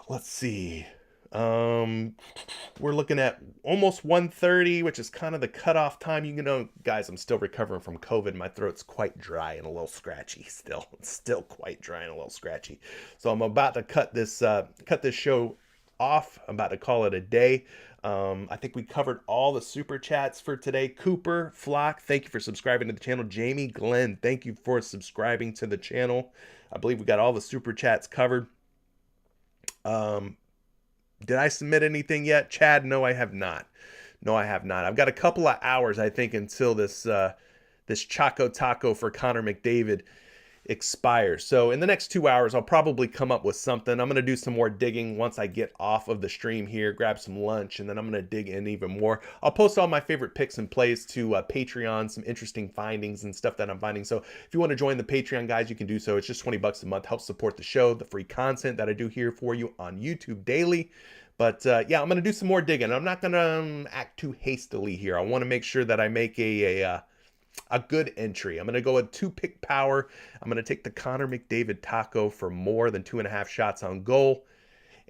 Let's see. We're looking at almost 1:30, which is kind of the cutoff time. You know, guys, I'm still recovering from COVID. My throat's quite dry and a little scratchy still. It's still quite dry and a little scratchy. So I'm about to cut this show off. I'm about to call it a day. I think we covered all the super chats for today. Cooper, Flock, thank you for subscribing to the channel. Jamie, Glenn, thank you for subscribing to the channel. I believe we got all the super chats covered. Did I submit anything yet? Chad, no, I have not. No, I have not. I've got a couple of hours, I think, until this Choco Taco for Connor McDavid expires. So in the next 2 hours, I'll probably come up with something. I'm going to do some more digging once I get off of the stream here, grab some lunch, and then I'm going to dig in even more. I'll post all my favorite picks and plays to Patreon, some interesting findings and stuff that I'm finding. So if you want to join the Patreon, guys, you can do so. It's just $20 a month. Helps support the show, the free content that I do here for you on YouTube daily. But yeah, I'm going to do some more digging. I'm not going to act too hastily here. I want to make sure that I make a good entry. I'm going to go with 2-pick power. I'm going to take the Connor McDavid taco for more than 2.5 shots on goal.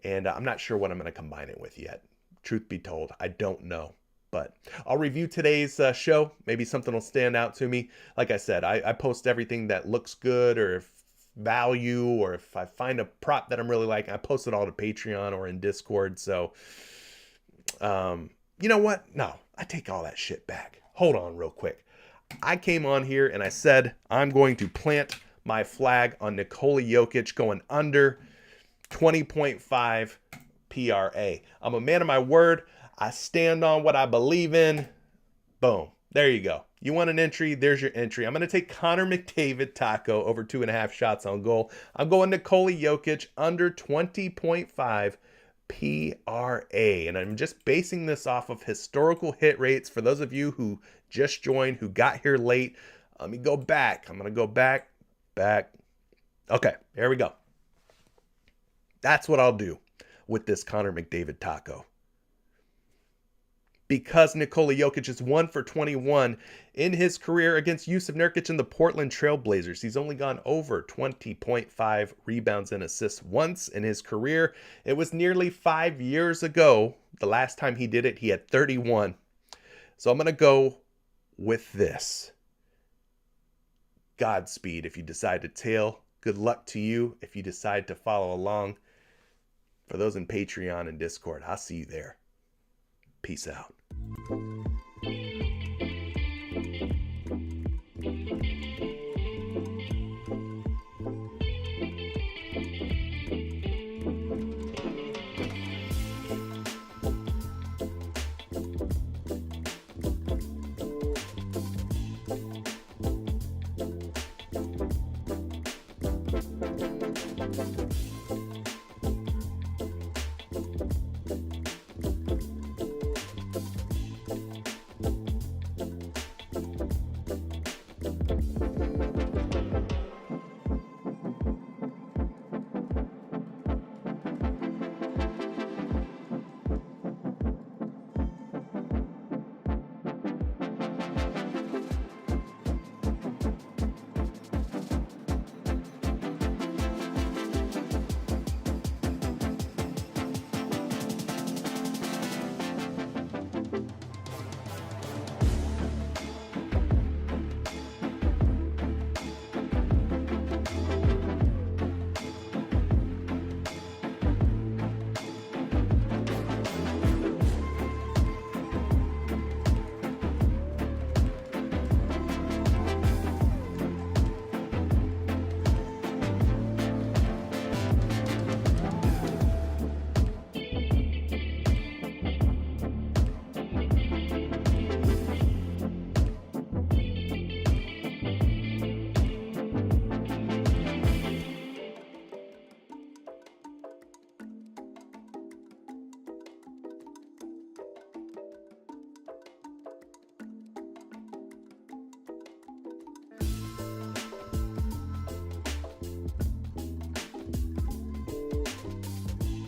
And I'm not sure what I'm going to combine it with yet. Truth be told, I don't know. But I'll review today's show. Maybe something will stand out to me. Like I said, I post everything that looks good or if value, or if I find a prop that I'm really liking, I post it all to Patreon or in Discord. So, you know what? No, I take all that shit back. Hold on real quick. I came on here and I said I'm going to plant my flag on Nikola Jokic going under 20.5 PRA. I'm a man of my word. I stand on what I believe in. Boom. There you go. You want an entry? There's your entry. I'm going to take Connor McDavid taco over 2.5 shots on goal. I'm going Nikola Jokic under 20.5 PRA. And I'm just basing this off of historical hit rates. For those of you who just joined, who got here late, let me go back. I'm going to go back. Okay, there we go. That's what I'll do with this Connor McDavid taco. Because Nikola Jokic is 1 for 21 in his career against Jusuf Nurkic and the Portland Trail Blazers. He's only gone over 20.5 rebounds and assists once in his career. It was nearly 5 years ago. The last time he did it, he had 31. So I'm going to go with this. Godspeed if you decide to tail. Good luck to you if you decide to follow along. For those in Patreon and Discord, I'll see you there. Peace out.